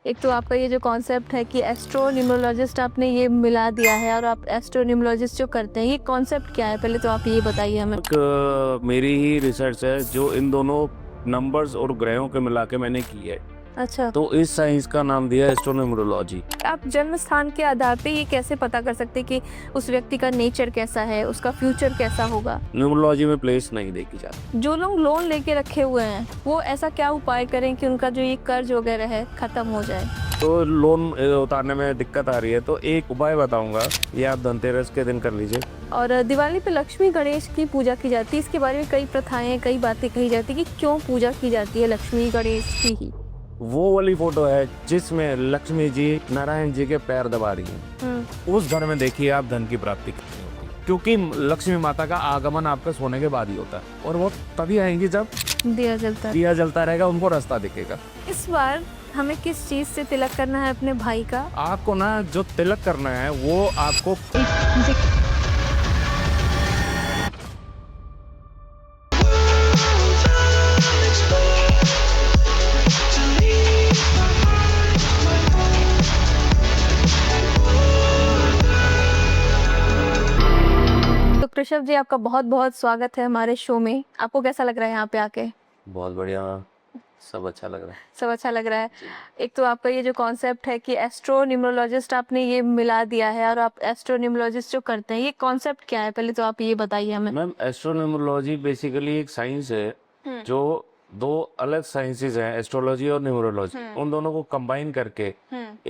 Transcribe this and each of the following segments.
एक तो आपका ये जो कॉन्सेप्ट है कि एस्ट्रोन्यूमरोलॉजिस्ट आपने ये मिला दिया है और आप एस्ट्रोन्यूमरोलॉजिस्ट जो करते हैं, ये कॉन्सेप्ट क्या है? पहले तो आप ये बताइए हमें। मेरी ही रिसर्च है जो इन दोनों नंबर्स और ग्रहों के मिला के मैंने की है। अच्छा, तो इस साइंस का नाम दिया है एस्ट्रोन्यूमरोलॉजी। आप जन्म स्थान के आधार पे ये कैसे पता कर सकते हैं कि उस व्यक्ति का नेचर कैसा है, उसका फ्यूचर कैसा होगा? न्यूमरोलॉजी में प्लेस नहीं देखी जाती। जो लोग लोन लेके रखे हुए हैं, वो ऐसा क्या उपाय करें कि उनका जो ये कर्ज वगैरह है खत्म हो जाए? तो लोन उतारने में दिक्कत आ रही है तो एक उपाय बताऊंगा, ये आप धनतेरस के दिन कर लीजिए। और दिवाली पे लक्ष्मी गणेश की पूजा की जाती है, इसके बारे में कई प्रथाएं, कई बातें कही जाती है कि क्यों पूजा की जाती है लक्ष्मी गणेश की ही। वो वाली फोटो है जिसमें लक्ष्मी जी नारायण जी के पैर दबा रही हैं। उस घर में देखिए आप धन की प्राप्ति कितनी होती है, क्योंकि लक्ष्मी माता का आगमन आपके सोने के बाद ही होता है और वो तभी आएंगी जब दिया जलता रहेगा, उनको रास्ता दिखेगा। इस बार हमें किस चीज से तिलक करना है अपने भाई का? आपको ना जो तिलक करना है वो आपको तो कृषभ जी, आपका बहुत बहुत स्वागत है हमारे शो में। आपको कैसा लग रहा है यहाँ पे आके? बहुत बढ़िया, सब अच्छा लग रहा है। सब अच्छा लग रहा है। एक तो आपका ये जो कॉन्सेप्ट है कि एस्ट्रोन्यूमरोलॉजिस्ट आपने ये मिला दिया है और आप एस्ट्रोन्यूमरोलॉजिस्ट जो करते हैं, ये कॉन्सेप्ट क्या है? पहले तो आप ये बताइए हमें। मैम, एस्ट्रोन्यूमरोलॉजी बेसिकली एक साइंस है जो दो अलग साइंसेज हैं, एस्ट्रोलॉजी और न्यूमरोलॉजी, उन दोनों को कंबाइन करके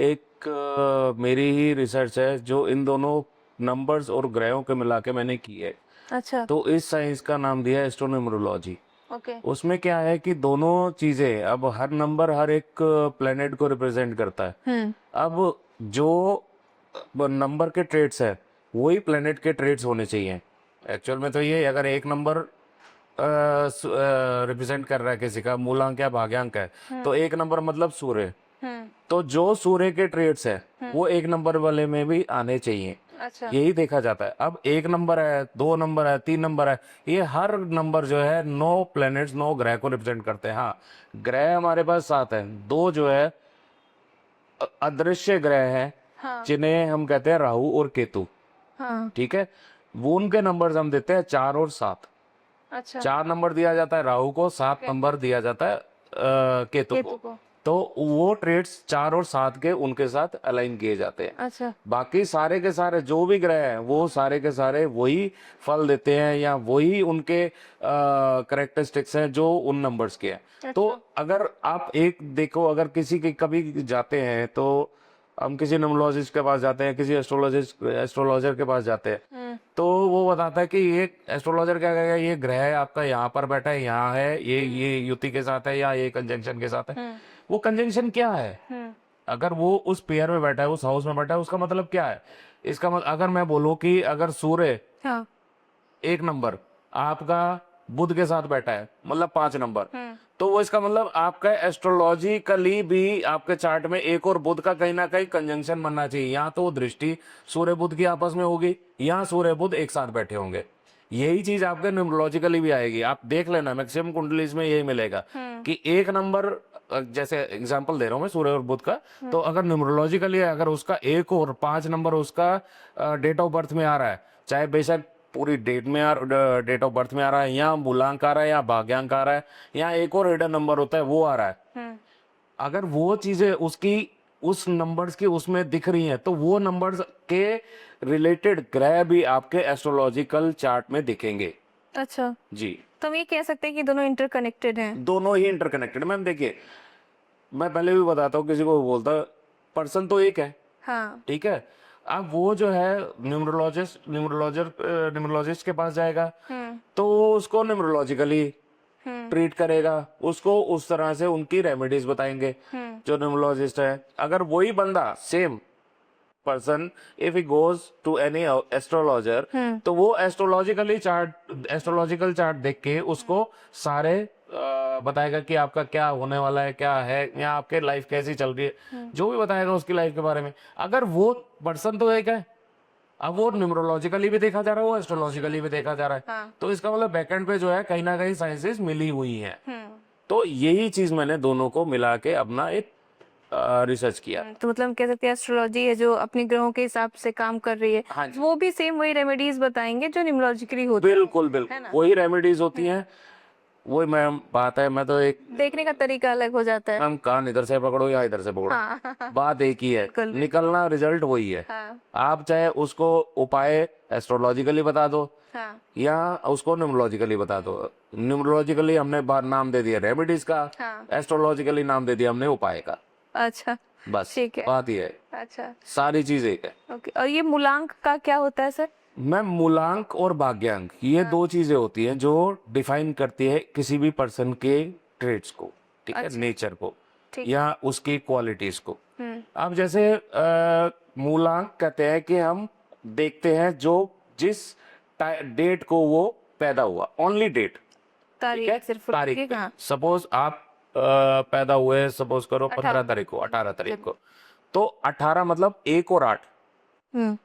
एक मेरी ही रिसर्च है जो इन दोनों नंबर्स और ग्रहों के मिला के मैंने की है। अच्छा, तो इस साइंस का नाम दिया है एस्ट्रोन्यूमरोलॉजी। ओके। उसमें क्या है कि दोनों चीजें, अब हर नंबर हर एक प्लेनेट को रिप्रेजेंट करता है। अब जो नंबर के ट्रेड्स है वही प्लेनेट के ट्रेड्स होने चाहिए। एक्चुअल में तो ये अगर एक नंबर रिप्रेजेंट कर रहा है किसी का मूलांक या भाग्यांक है, तो एक नंबर मतलब सूर्य। तो जो सूर्य के ट्रेड्स है वो एक नंबर वाले में भी आने चाहिए। अच्छा, यही देखा जाता है। अब एक नंबर है, दो नंबर है, तीन नंबर है, ये हर नंबर जो है 9 प्लैनेट्स 9 ग्रह को रिप्रेजेंट करते हैं। हाँ, ग्रह हमारे पास 7 है, दो जो है अदृश्य ग्रह हैं, हाँ, जिन्हें हम कहते हैं राहु और केतु। हाँ, ठीक है, वो उनके नंबर्स हम देते हैं 4 और 7। अच्छा, 4 नंबर दिया जाता है राहु को, 7 नंबर दिया जाता है केतु केतु को। को। तो वो ट्रेड्स 4 और 7 के उनके साथ अलाइन किए जाते हैं। अच्छा, बाकी सारे के सारे जो भी ग्रह हैं वो सारे के सारे वही फल देते हैं या वही उनके करेक्टरिस्टिक्स हैं जो उन नंबर्स के हैं। तो अगर आप एक देखो, अगर किसी के कभी जाते हैं तो हम किसी न्यूमरोलॉजिस्ट के पास जाते हैं, किसी एस्ट्रोलॉजर के पास जाते हैं, तो वो बताता है कि ये एस्ट्रोलॉजर क्या कहेगा, ये ग्रह आपका यहाँ पर बैठा है, यहाँ है, ये युति के साथ है या ये कंजंक्शन के साथ है। वो कंजंक्शन क्या है? अगर वो उस पेयर में बैठा है, उस हाउस में बैठा है, उसका मतलब क्या है? इसका मतलब अगर मैं बोलूं कि अगर सूर्य हाँ, एक नंबर आपका बुध के साथ बैठा है, मतलब 5 नंबर, तो वो इसका मतलब आपका एस्ट्रोलॉजिकली भी आपके चार्ट में एक और बुध का कहीं ना कहीं कंजंक्शन बनना चाहिए। या तो दृष्टि सूर्य बुध की आपस में होगी या सूर्य बुध एक साथ बैठे होंगे। यही चीज आपके न्यूमरोलॉजिकली भी आएगी। आप देख लेना, मैक्सिमम कुंडलीज में यही मिलेगा कि एक नंबर, जैसे एग्जांपल दे रहा हूं मैं सूर्य और बुध का, तो अगर न्यूमरोलॉजिकली अगर उसका एक और 5 नंबर उसका डेट ऑफ बर्थ में आ रहा है, चाहे बेशक पूरी डेट ऑफ बर्थ में आ रहा है या मूलांक आ रहा है या भाग्यांक आ रहा है या एक और हिडन नंबर होता है वो आ रहा है, अगर वो चीजें उसकी उस नंबर्स की उसमें दिख रही हैं, तो वो नंबर्स के रिलेटेड ग्रह भी आपके एस्ट्रोलॉजिकल चार्ट में दिखेंगे। अच्छा, जी, तो हम ये कह सकते हैं कि दोनों इंटरकनेक्टेड हैं। दोनों ही इंटरकनेक्टेड। मैम देखिए, मैं पहले भी बताता हूँ, किसी को बोलता पर्सन तो एक है, हाँ, ठीक है। अब वो जो है न्यूमरोलॉजिस्ट के पास जाएगा तो वो उसको न्यूमरोलॉजिकली ट्रीट करेगा, उसको उस तरह से उनकी रेमेडीज बताएंगे जो न्यूमरोलॉजिस्ट है। अगर वही बंदा same person if he goes to any astrologer, तो वो एस्ट्रोलॉजिकल चार्ट देख के उसको सारे बताएगा कि आपका क्या होने वाला है, क्या है, या आपके लाइफ कैसी चल रही है, जो भी बताएगा उसकी लाइफ के बारे में। अगर वो पर्सन तो एक है, अब वो न्यूमरोलॉजिकली भी देखा जा रहा है, वो एस्ट्रोलॉजिकली भी देखा जा रहा है, हाँ, तो इसका मतलब बैकएंड पे जो है कहीं ना कहीं साइंसेस मिली हुई हैं। तो यही चीज मैंने दोनों को मिला के अपना एक रिसर्च किया। तो मतलब कह सकते हैं एस्ट्रोलॉजी है जो अपने ग्रहों के हिसाब से काम कर रही है, हाँ जी, वो भी सेम वही रेमेडीज बताएंगे जो न्यूमरोलॉजिकली होती है बिल्कुल है बिल्कुल ना? वही रेमेडीज होती हैं। वही मैम बात है, मैं तो एक, देखने का तरीका अलग हो जाता है। मैम कान इधर से पकड़ो या इधर से पकड़ो, हाँ बात एक ही है, बिल्कुल। निकलना रिजल्ट वही है। हाँ आप चाहे उसको उपाय एस्ट्रोलॉजिकली बता दो हाँ या उसको न्यूमरोलॉजिकली बता दो। न्यूमरोलॉजिकली हमने नाम दे दिया रेमेडीज का, हाँ। एस्ट्रोलॉजिकली नाम दे दिया हमने उपाय का। अच्छा बस ठीक है। बात ये है, अच्छा सारी चीज एक है। ओके, और ये मूलांक का क्या होता है सर? मैम मूलांक और भाग्यांक ये दो चीजें होती हैं जो डिफाइन करती है किसी भी पर्सन के ट्रेड्स को, ठीक है, अच्छा नेचर को ठीक। या उसकी क्वालिटीज को। हम्म अब जैसे मूलांक कहते हैं कि हम देखते हैं जो जिस डेट को वो पैदा हुआ, ओनली डेट, ठीक है, तारीख सिर्फ तारीख ठीक पे। हाँ। सपोज आप पैदा हुए, सपोज करो 15 तारीख को, 18 तारीख को, तो 18 मतलब 1 और 8, हम्म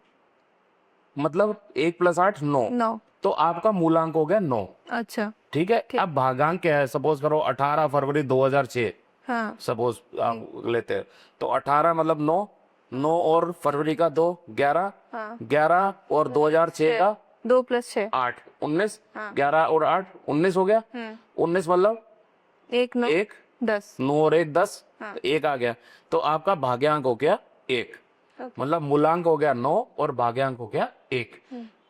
मतलब 1 + 8 9, 9। तो आपका मूलांक हो गया 9। अच्छा ठीक है, अब भागांक क्या है, सपोज करो 18 फरवरी 2006, हाँ सपोज आप लेते हैं, तो 18 मतलब 9, 9 और फरवरी का 2 11, हाँ 11 और 2006 का 2 + 6 8 19, हाँ। 11 और 8 19 हो गया। 19 मतलब 1 9 1, 10 9 और 1 10, हाँ। 1 आ गया, तो आपका भाग्यांक हो गया 1, मतलब मूलांक हो गया 9 और भाग्यांक हो गया 1।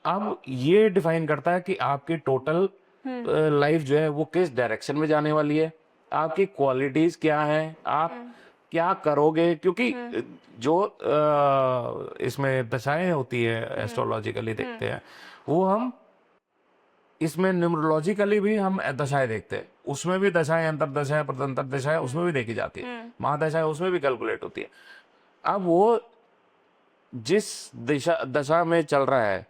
अब ये डिफाइन करता है कि आपकी टोटल लाइफ जो है वो किस डायरेक्शन में जाने वाली है, आपकी क्वालिटीज क्या है, आप क्या करोगे, क्योंकि जो इसमें दशाएं होती है एस्ट्रोलॉजिकली देखते हैं, वो हम इसमें न्यूमरोलॉजिकली भी हम दशाएं देखते हैं, उसमें भी दशाएं, अंतर दशाएं, प्रतंत्र दशाएं उसमें भी देखी जाती है, महादशाएं उसमें भी कैलकुलेट होती है। अब वो जिस दिशा दशा में चल रहा है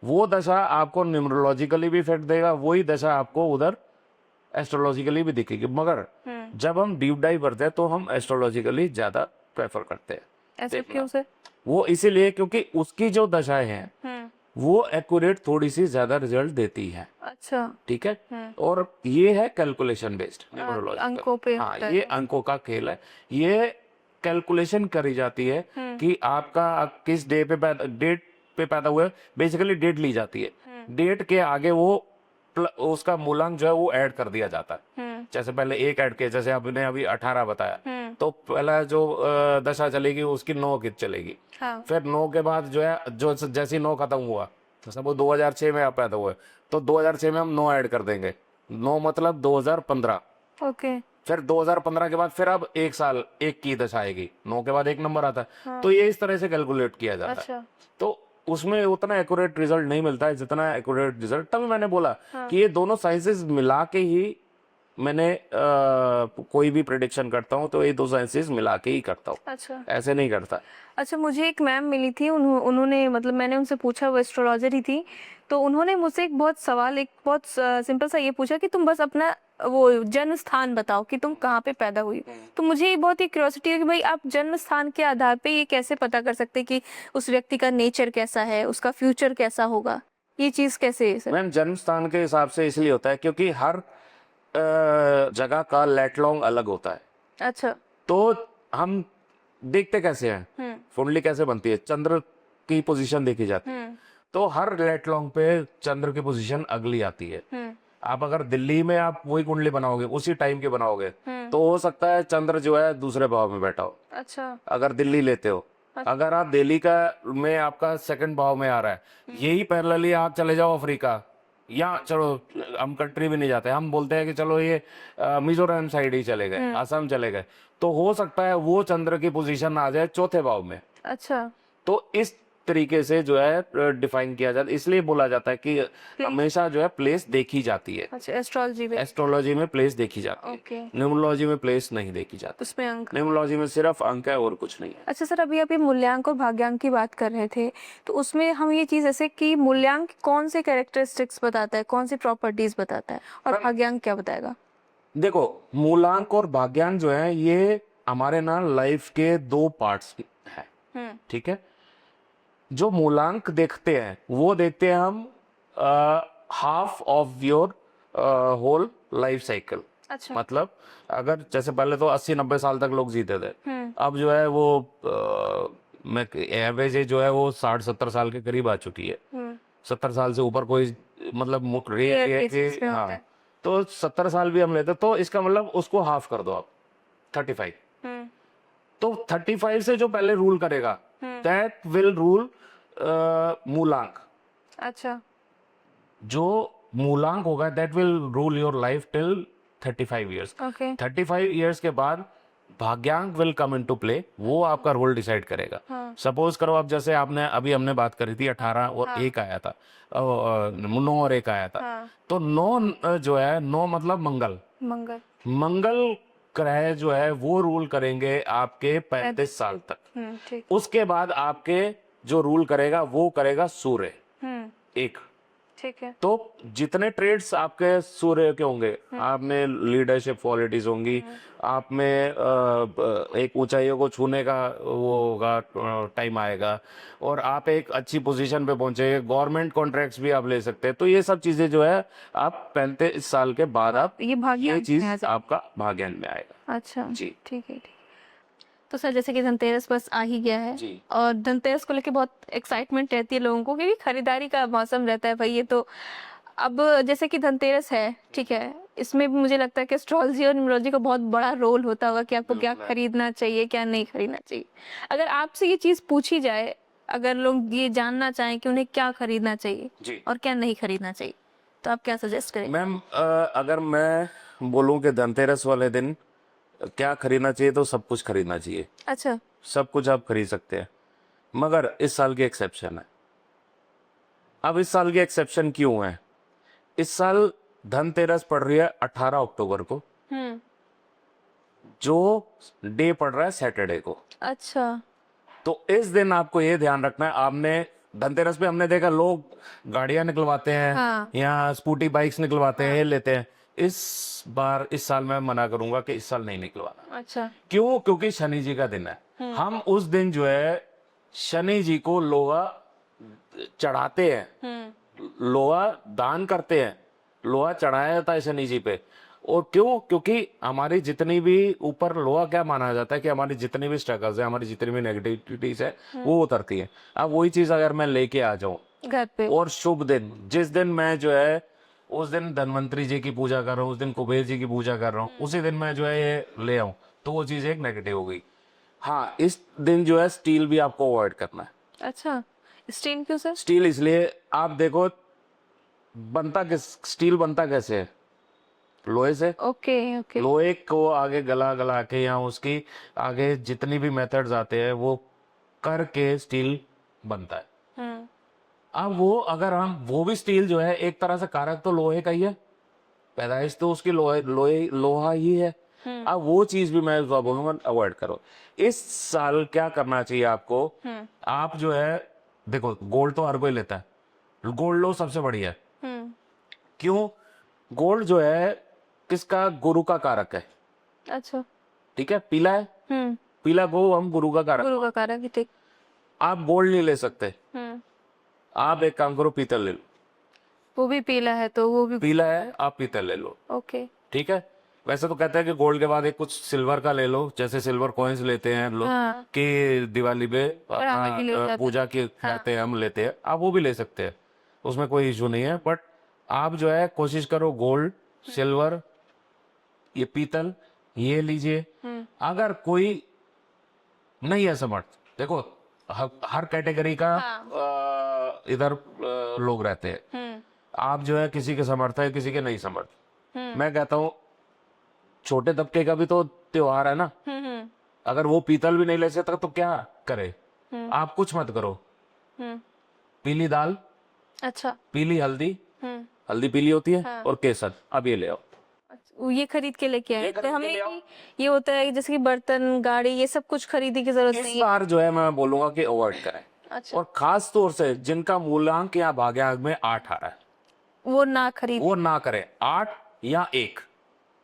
वो दशा आपको न्यूमरोलॉजिकली भी इफेक्ट देगा, वही दशा आपको उधर एस्ट्रोलॉजिकली भी दिखेगी, मगर जब हम डीप डाइव करते हैं तो हम एस्ट्रोलॉजिकली ज्यादा प्रेफर करते हैं ऐसे देखना। क्यों सर? वो इसीलिए क्योंकि उसकी जो दशाएं हैं वो एक्यूरेट थोड़ी सी ज्यादा रिजल्ट देती है, अच्छा ठीक है। और ये है कैलकुलेशन बेस्ड न्यूमरोलॉजिकल, अंकों पे हाँ होता है। ये अंकों का खेल है। ये कैलकुलेशन करी जाती है कि आपका किस डेट पे पैदा हुआ है, बेसिकली डेट ली जाती है, डेट के आगे वो उसका मूलांक जो है वो ऐड कर दिया जाता है। जैसे पहले 1 ऐड किया, जैसे आपने अभी 18 बताया, तो पहला जो दशा चलेगी उसकी 9 की चलेगी, हाँ फिर 9 के बाद जो है जो जैसे 9 खत्म हुआ, तो सब 2006 में आप पैदा हुए, तो 2006 में हम 9 ऐड कर देंगे, 9 मतलब 2015, ओके फिर 2015 के बाद फिर अब 1 साल 1 की दशा आएगी, 9 के बाद 1 नंबर आता है, तो ये इस तरह से कैलकुलेट किया जाता है। अच्छा तो उसमें उतना एक्यूरेट रिजल्ट नहीं मिलता है जितना एक्यूरेट रिजल्ट, तभी मैंने बोला कि ये दोनों साइंसेस मिला के ही मैंने कोई भी प्रेडिक्शन करता हूँ तो ये दो साइंसेस मिला के ही करता हूँ, अच्छा ऐसे नहीं करता। अच्छा मुझे एक मैम मिली थी, उन्होंने मतलब मैंने उनसे पूछा, वो एस्ट्रोलॉजर ही थी, तो उन्होंने मुझसे एक बहुत सवाल, एक बहुत सिंपल सा ये पूछा कि तुम बस अपना वो जन्म स्थान बताओ कि तुम कहाँ पे पैदा हुई। तो मुझे ये बहुत ही क्यूरियोसिटी है कि भाई आप जन्म स्थान के आधार पे ये कैसे पता कर सकते कि उस व्यक्ति का नेचर कैसा है, उसका फ्यूचर कैसा होगा, ये चीज कैसे है सर? मैम जन्म स्थान के हिसाब से इसलिए होता है क्योंकि हर जगह का लेटलॉन्ग अलग होता है। अच्छा तो हम देखते कैसे हैं, कुंडली कैसे बनती है, चंद्र की पोजीशन देखी जाती है, तो हर लेटलॉन्ग पे चंद्र की पोजीशन अगली आती है। आप अगर दिल्ली में आप वही कुंडली बनाओगे, उसी टाइम के बनाओगे, तो हो सकता है चंद्र जो है दूसरे भाव में बैठा हो, अच्छा अगर दिल्ली लेते हो। अगर आप दिल्ली का में आपका सेकंड भाव में आ रहा है, यही पैरेलली आप चले जाओ अफ्रीका, या चलो हम कंट्री भी नहीं जाते, हम बोलते हैं कि चलो ये मिजोरम साइड ही चले गए, असम चले गए, तो हो सकता है वो चंद्र की पोजीशन आ जाए चौथे भाव में। अच्छा तो इस तरीके से जो है डिफाइन किया जाता है, इसलिए बोला जाता है कि हमेशा जो है प्लेस देखी जाती है, अच्छा एस्ट्रोलॉजी में एस्ट्रोलॉजी में प्लेस देखी जाती ओके, है, न्यूमरोलॉजी में प्लेस नहीं देखी जाती। उसमें अंक। न्यूमरोलॉजी में सिर्फ अंक है और कुछ नहीं है। अच्छा सर, अभी आप ये मूल्यांक और भाग्यांक की बात कर रहे थे, तो उसमें हम ये चीज़ ऐसे कि मूल्यांक कौन से कैरेक्टरिस्टिक्स बताता है, कौन सी प्रॉपर्टीज बताता है, और भाग्यांक क्या बताएगा? देखो मूलांक और भाग्यांक जो है ये हमारे ना लाइफ के दो पार्ट्स है, ठीक है। जो मूलांक देखते हैं वो देखते हैं हम half of your whole life cycle, अच्छा। मतलब अगर जैसे पहले तो 80-90 साल तक लोग जीते थे, अब जो है वो मैं एवरेज एज जो है वो 60-70 साल के करीब आ चुकी है। 70 साल से ऊपर कोई मतलब रेयर ये केसेस में होता हाँ, है। तो 70 साल भी हम लेते तो इसका मतलब उसको हाफ कर दो आप 35। तो 35 से जो पहले रूल करेगा दैट विल रूल मूलांक। अच्छा। जो मूलांक होगा that will rule your life till 35 years. Okay. 35 years के बाद भाग्यांक विल कम इनटू प्ले, वो आपका रोल डिसाइड करेगा। सपोज करो आप जैसे आपने अभी हमने बात करी थी 18 और 1 आया था, 9 और 1 आया था, तो 9 जो है 9 मतलब मंगल। मंगल। मंगल ग्रह जो है वो रूल करेंगे आपके 35 साल तक। ठीक। उसके बाद आपके जो रूल करेगा वो करेगा सूर्य एक। ठीक है। तो जितने ट्रेड्स आपके सूर्य के होंगे, आप में लीडरशिप क्वालिटीज होंगी, आप में एक ऊंचाइयों को छूने का वो होगा, टाइम आएगा, और आप एक अच्छी पोजीशन पे पहुंचेंगे, गवर्नमेंट कॉन्ट्रैक्ट्स भी आप ले सकते हैं। तो ये सब चीजें जो है आप 35 साल के बाद आप ये भाग्यांक ये में चीज आ जाए। आपका भाग्यांक में आएगा। अच्छा। जी ठीक है, ठीक। तो सर जैसे कि धनतेरस बस आ ही गया है, जी और धनतेरस को लेके बहुत एक्साइटमेंट रहती है लोगों को, क्योंकि खरीदारी का मौसम रहता है भाई ये तो। अब जैसे कि धनतेरस है, ठीक है, इसमें भी मुझे लगता है कि एस्ट्रोलॉजी और न्यूमरोलॉजी का बहुत बड़ा रोल होता होगा कि आपको क्या बिल्कुल है। खरीदना चाहिए, क्या नहीं खरीदना चाहिए। अगर आपसे ये चीज़ पूछी जाए, अगर लोग ये जानना चाहें कि उन्हें क्या खरीदना चाहिए जी और क्या नहीं खरीदना चाहिए, तो आप क्या सजेस्ट करें? मैम, अगर मैं बोलूं कि धनतेरस वाले दिन क्या खरीदना चाहिए, तो सब कुछ खरीदना चाहिए। अच्छा। सब कुछ आप खरीद सकते हैं, मगर इस साल की एक्सेप्शन है। अब इस साल की एक्सेप्शन क्यों है? इस साल धनतेरस पड़ रही है 18 अक्टूबर को, जो डे पड़ रहा है सैटरडे को। अच्छा। तो इस दिन आपको ये ध्यान रखना है, आपने धनतेरस पे हमने देखा लोग गाड़ियां निकलवाते हैं हाँ। या स्कूटी बाइक्स निकलवाते हैं, ये लेते हैं। इस बार इस साल मैं मना करूंगा कि इस साल नहीं निकलवाना। अच्छा। क्यों? क्योंकि शनि जी का दिन है। हम उस दिन जो है शनि जी को लोहा चढ़ाते हैं, लोहा दान करते हैं, लोहा चढ़ाया जाता है शनि जी पे। और क्यों? क्योंकि हमारी जितनी भी ऊपर लोहा क्या माना जाता है कि हमारी जितनी भी स्ट्रगल्स है, हमारी जितनी भी नेगेटिविटीज है, वो उतरती है। अब वही चीज अगर मैं लेके आ जाऊं, घर पे। और शुभ दिन जिस दिन मैं जो है उस दिन धनवंतरी जी की पूजा कर रहा हूँ, उस दिन कुबेर जी की पूजा कर रहा हूँ, उसी दिन मैं जो है ये ले आऊं, तो वो चीज एक नेगेटिव हो गई। हाँ, इस दिन जो है स्टील भी आपको अवॉइड करना है। अच्छा, स्टील क्यों सर? स्टील इसलिए, आप देखो बनता किस स्टील बनता कैसे है? लोहे से। Okay, okay. लोहे को आगे गला गला के या उसकी आगे जितनी भी मेथड्स आते हैं वो करके स्टील बनता है। अब वो अगर हम वो भी स्टील जो है एक तरह से कारक तो लोहे का ही है, पैदाइश तो उसकी लोहा ही है। अब वो चीज भी मैं बोलूंगा अवॉइड करो। इस साल क्या करना चाहिए आपको? आप जो है देखो, गोल्ड तो हर कोई लेता है, गोल्ड लो सबसे बढ़िया है। क्यों? गोल्ड जो है किसका? गुरु का कारक है। अच्छा। ठीक है, पीला है, पीला गो हम गुरु का कारक। गुरु का कारक है, ठीक। आप गोल्ड नहीं ले सकते, आप एक काम करो, पीतल ले लो। वो भी पीला है तो वो भी। पीला है, आप पीतल ले लो। ओके। ठीक है। वैसे तो कहते हैं कि गोल्ड के बाद एक कुछ सिल्वर का ले लो, जैसे सिल्वर कॉइन्स लेते हैं लोग हाँ। कि दिवाली पे बढ़ावा के लिए हो अपना जाता है। पूजा की कहते हैं, हम लेते हैं, आप वो भी ले सकते हैं, उसमें कोई इशू नहीं है। बट आप जो है कोशिश करो गोल्ड, सिल्वर, ये पीतल, ये लीजिए। अगर कोई नहीं है समर्थ, देखो हर कैटेगरी का इधर लोग रहते हैं। आप जो है किसी के समर्थ है, किसी के नहीं समर्थ। मैं कहता हूँ छोटे तबके का भी तो त्योहार है ना, अगर वो पीतल भी नहीं ले सकता तो क्या करे? आप कुछ मत करो, पीली दाल, अच्छा। पीली हल्दी, हल्दी पीली होती है, और केसर, अब ये ले आओ। वो ये खरीद के लेके आए, ये खरीद तो के हमें ले आओ। ये होता है कि जैसे कि बर्तन, गाड़ी, ये सब कुछ खरीदी की जरूरत इस नहीं है। बार जो है मैं बोलूंगा कि अवॉइड करें। अच्छा। और खास तौर से जिनका मूल्यांक या भाग्यांक में 8 आ रहा है, वो ना खरीद, वो ना करें। 8 या 1,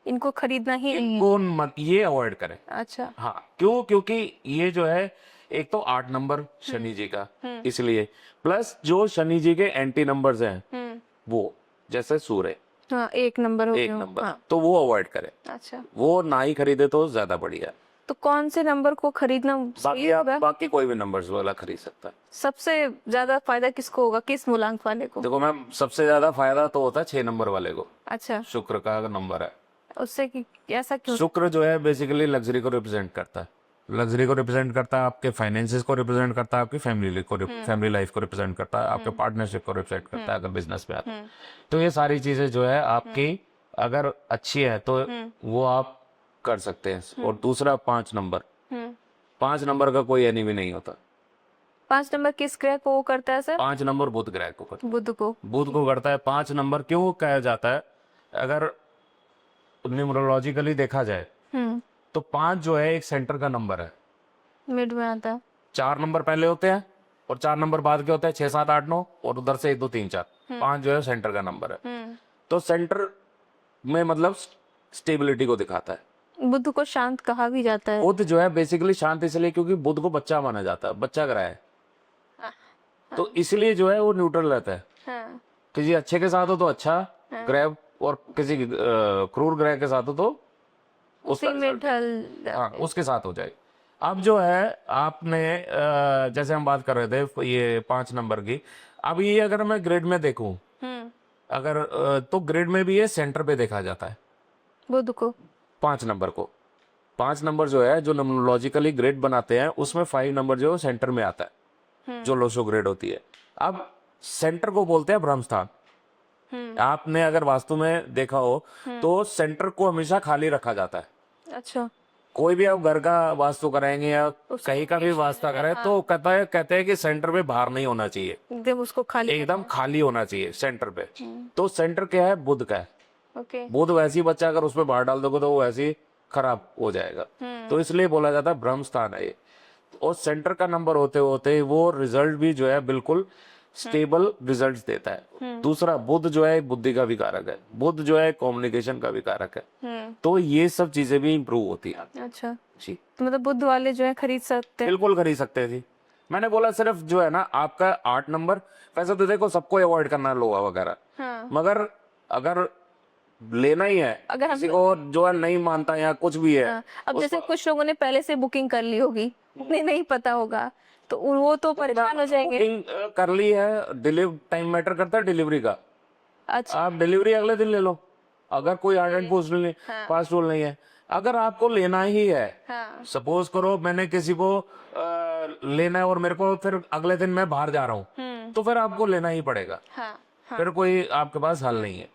इनको खरीदना ही नहीं है। इनको मत, ये अवॉइड करें। अच्छा। हाँ, क्यों? क्योंकि ये जो है एक तो 8 नंबर शनि जी का, इसलिए प्लस जो शनि जी के एंटी नंबर्स हैं वो, जैसे सूर्य, हाँ, 1 नंबर हो एक गया। नंबर, हाँ, तो वो अवॉइड करें, अच्छा। वो ना ही खरीदे तो ज्यादा बढ़िया है। तो कौन से नंबर को खरीदना सही बाकी आप होगा? बाकी कोई भी नंबर्स वाला खरीद सकता है। सबसे ज्यादा फायदा किसको होगा, किस मूलांक वाले को? देखो मैम, सबसे ज्यादा फायदा तो होता है 6 नंबर वाले को, अच्छा, शुक्र का नंबर है। उससे कि ऐसा क्यों? शुक्र जो है बेसिकली लग्जरी को रिप्रेजेंट करता है, लग्जरी को रिप्रेजेंट करता है, आपके फाइनेंसेस को रिप्रेजेंट करता है, आपकी फैमिली लाइफ को रिप्रेजेंट करता है, आपके पार्टनरशिप को रिप्रेजेंट करता है अगर बिजनेस में आता है। तो ये सारी चीजें जो है आपकी अगर अच्छी है तो वो आप कर सकते हैं। और दूसरा 5 नंबर, 5 नंबर का कोई एनिमी नहीं होता। 5 नंबर किस ग्रह को वो करता है सर? 5 नंबर बुध ग्रह को करता बुध को। है, बुध को करता है। 5 नंबर क्यों कहा जाता है, अगर न्यूमरोलॉजिकली देखा जाए हम्म, तो 5 जो है एक सेंटर का नंबर है। मिड में आता है। 4 नंबर पहले होते हैं और 4 नंबर बाद के होते हैं, 6 7 8 9, और उधर से 1 2 3 4। 5 जो है सेंटर का नंबर है। तो सेंटर में मतलब स्टेबिलिटी को दिखाता है। बुध को शांत कहा भी जाता है। बुध जो है बेसिकली शांत इसलिए क्योंकि बुध को बच्चा माना जाता है, बच्चा ग्रह है, तो इसलिए जो है वो न्यूट्रल रहता है। हाँ, किसी अच्छे के साथ हो तो अच्छा ग्रह, और किसी क्रूर ग्रह के साथ हो तो उसका उसी में result, ढल। हाँ, उसके साथ हो जाए। अब जो है आपने जैसे हम बात कर रहे थे ये 5 नंबर की, अब ये अगर मैं ग्रिड में देखूं, अगर तो ग्रिड में भी ये सेंटर पे देखा जाता है बुध को। 5 नंबर को। 5 नंबर जो है जो नोमोलॉजिकली ग्रिड बनाते हैं उसमें 5 नंबर जो सेंटर में आता है, जो लोशो ग्रिड होती है। अब सेंटर को बोलते हैं ब्रह्म स्थान। आपने अगर वास्तु में देखा हो तो सेंटर को हमेशा खाली रखा जाता है। अच्छा, कोई भी आप घर का वास्तु कराएंगे या कहीं का भी वास्तु करें तो कहते हैं कि सेंटर पे बाहर नहीं होना चाहिए, एकदम उसको खाली। एकदम खाली होना चाहिए सेंटर पे। तो सेंटर क्या है, बुध का है। ओके। बुध वैसी बच्चा अगर उसमें बाहर डाल दोगे तो वो वैसे ही खराब हो जाएगा, तो इसलिए बोला जाता है ब्रह्म स्थान है ये। और सेंटर का नंबर होते होते वो रिजल्ट भी जो है बिल्कुल स्टेबल रिजल्ट्स देता है। दूसरा बुध जो है बुद्धि का भी कारक है, बुध जो है कम्युनिकेशन का भी कारक है। तो ये सब चीजें भी इम्प्रूव होती है। अच्छा, जी, तो मतलब बुध वाले जो है खरीद सकते हैं? बिल्कुल खरीद सकते हैं जी। मैंने बोला सिर्फ जो है ना आपका 8 नंबर, वैसे तो देखो सबको अवॉइड करना है लोहा वगैरह, हाँ। मगर अगर लेना ही है, अगर हम किसी को जो है नहीं मानता या कुछ भी है, हाँ, अब जैसे कुछ लोगों ने पहले से बुकिंग कर ली होगी, उन्हें नहीं पता होगा, तो वो तो परेशान हो जाएंगे। बुकिंग कर ली है, डिलीवर टाइम मैटर करता है डिलीवरी का। अच्छा। आप डिलीवरी अगले दिन ले लो, अगर कोई हार्ड एंड फास्ट रूल नहीं है। अगर आपको लेना ही है, हाँ, सपोज करो मैंने किसी को लेना है और मेरे को फिर अगले दिन मैं बाहर जा रहा हूँ, तो फिर आपको लेना ही पड़ेगा, हाँ, फिर कोई आपके पास हल नहीं है।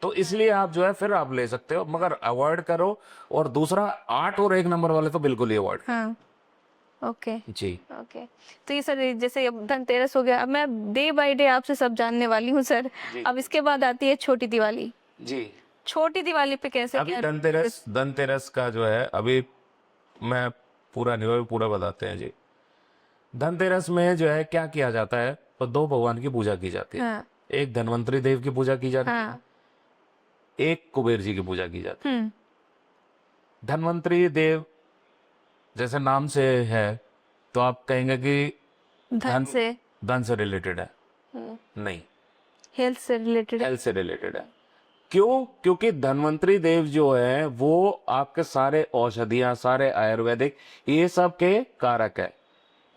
तो इसलिए आप जो है फिर आप ले सकते हो, मगर अवॉइड करो। और दूसरा 8 और 1 नंबर वाले तो बिल्कुल ही अवॉइड। हाँ। ओके। जी, ओके, तो ये सर जैसे अब धनतेरस हो गया, अब मैं डे बाय डे आपसे सब जानने वाली हूँ सर। अब इसके बाद आती है छोटी दिवाली। जी। छोटी दिवाली पे कैसे अभी क्या? धनतेरस का जो है अभी मैं पूरा नहीं, अभी पूरा बताते हैं जी। धनतेरस में जो है क्या किया जाता है, तो 2 भगवान की पूजा की जाती है। हाँ, एक धनवंतरी देव की पूजा की जाती हाँ, है, एक कुबेर जी की पूजा की जाती है। हम्म, धनवंतरी देव जैसे नाम से है तो आप कहेंगे कि धन से, धन से रिलेटेड है, नहीं, हेल्थ से रिलेटेड। हेल्थ से रिलेटेड है। क्यों? क्योंकि धन्वंतरी देव जो है वो आपके सारे औषधियां, सारे आयुर्वेदिक, ये सब के कारक है।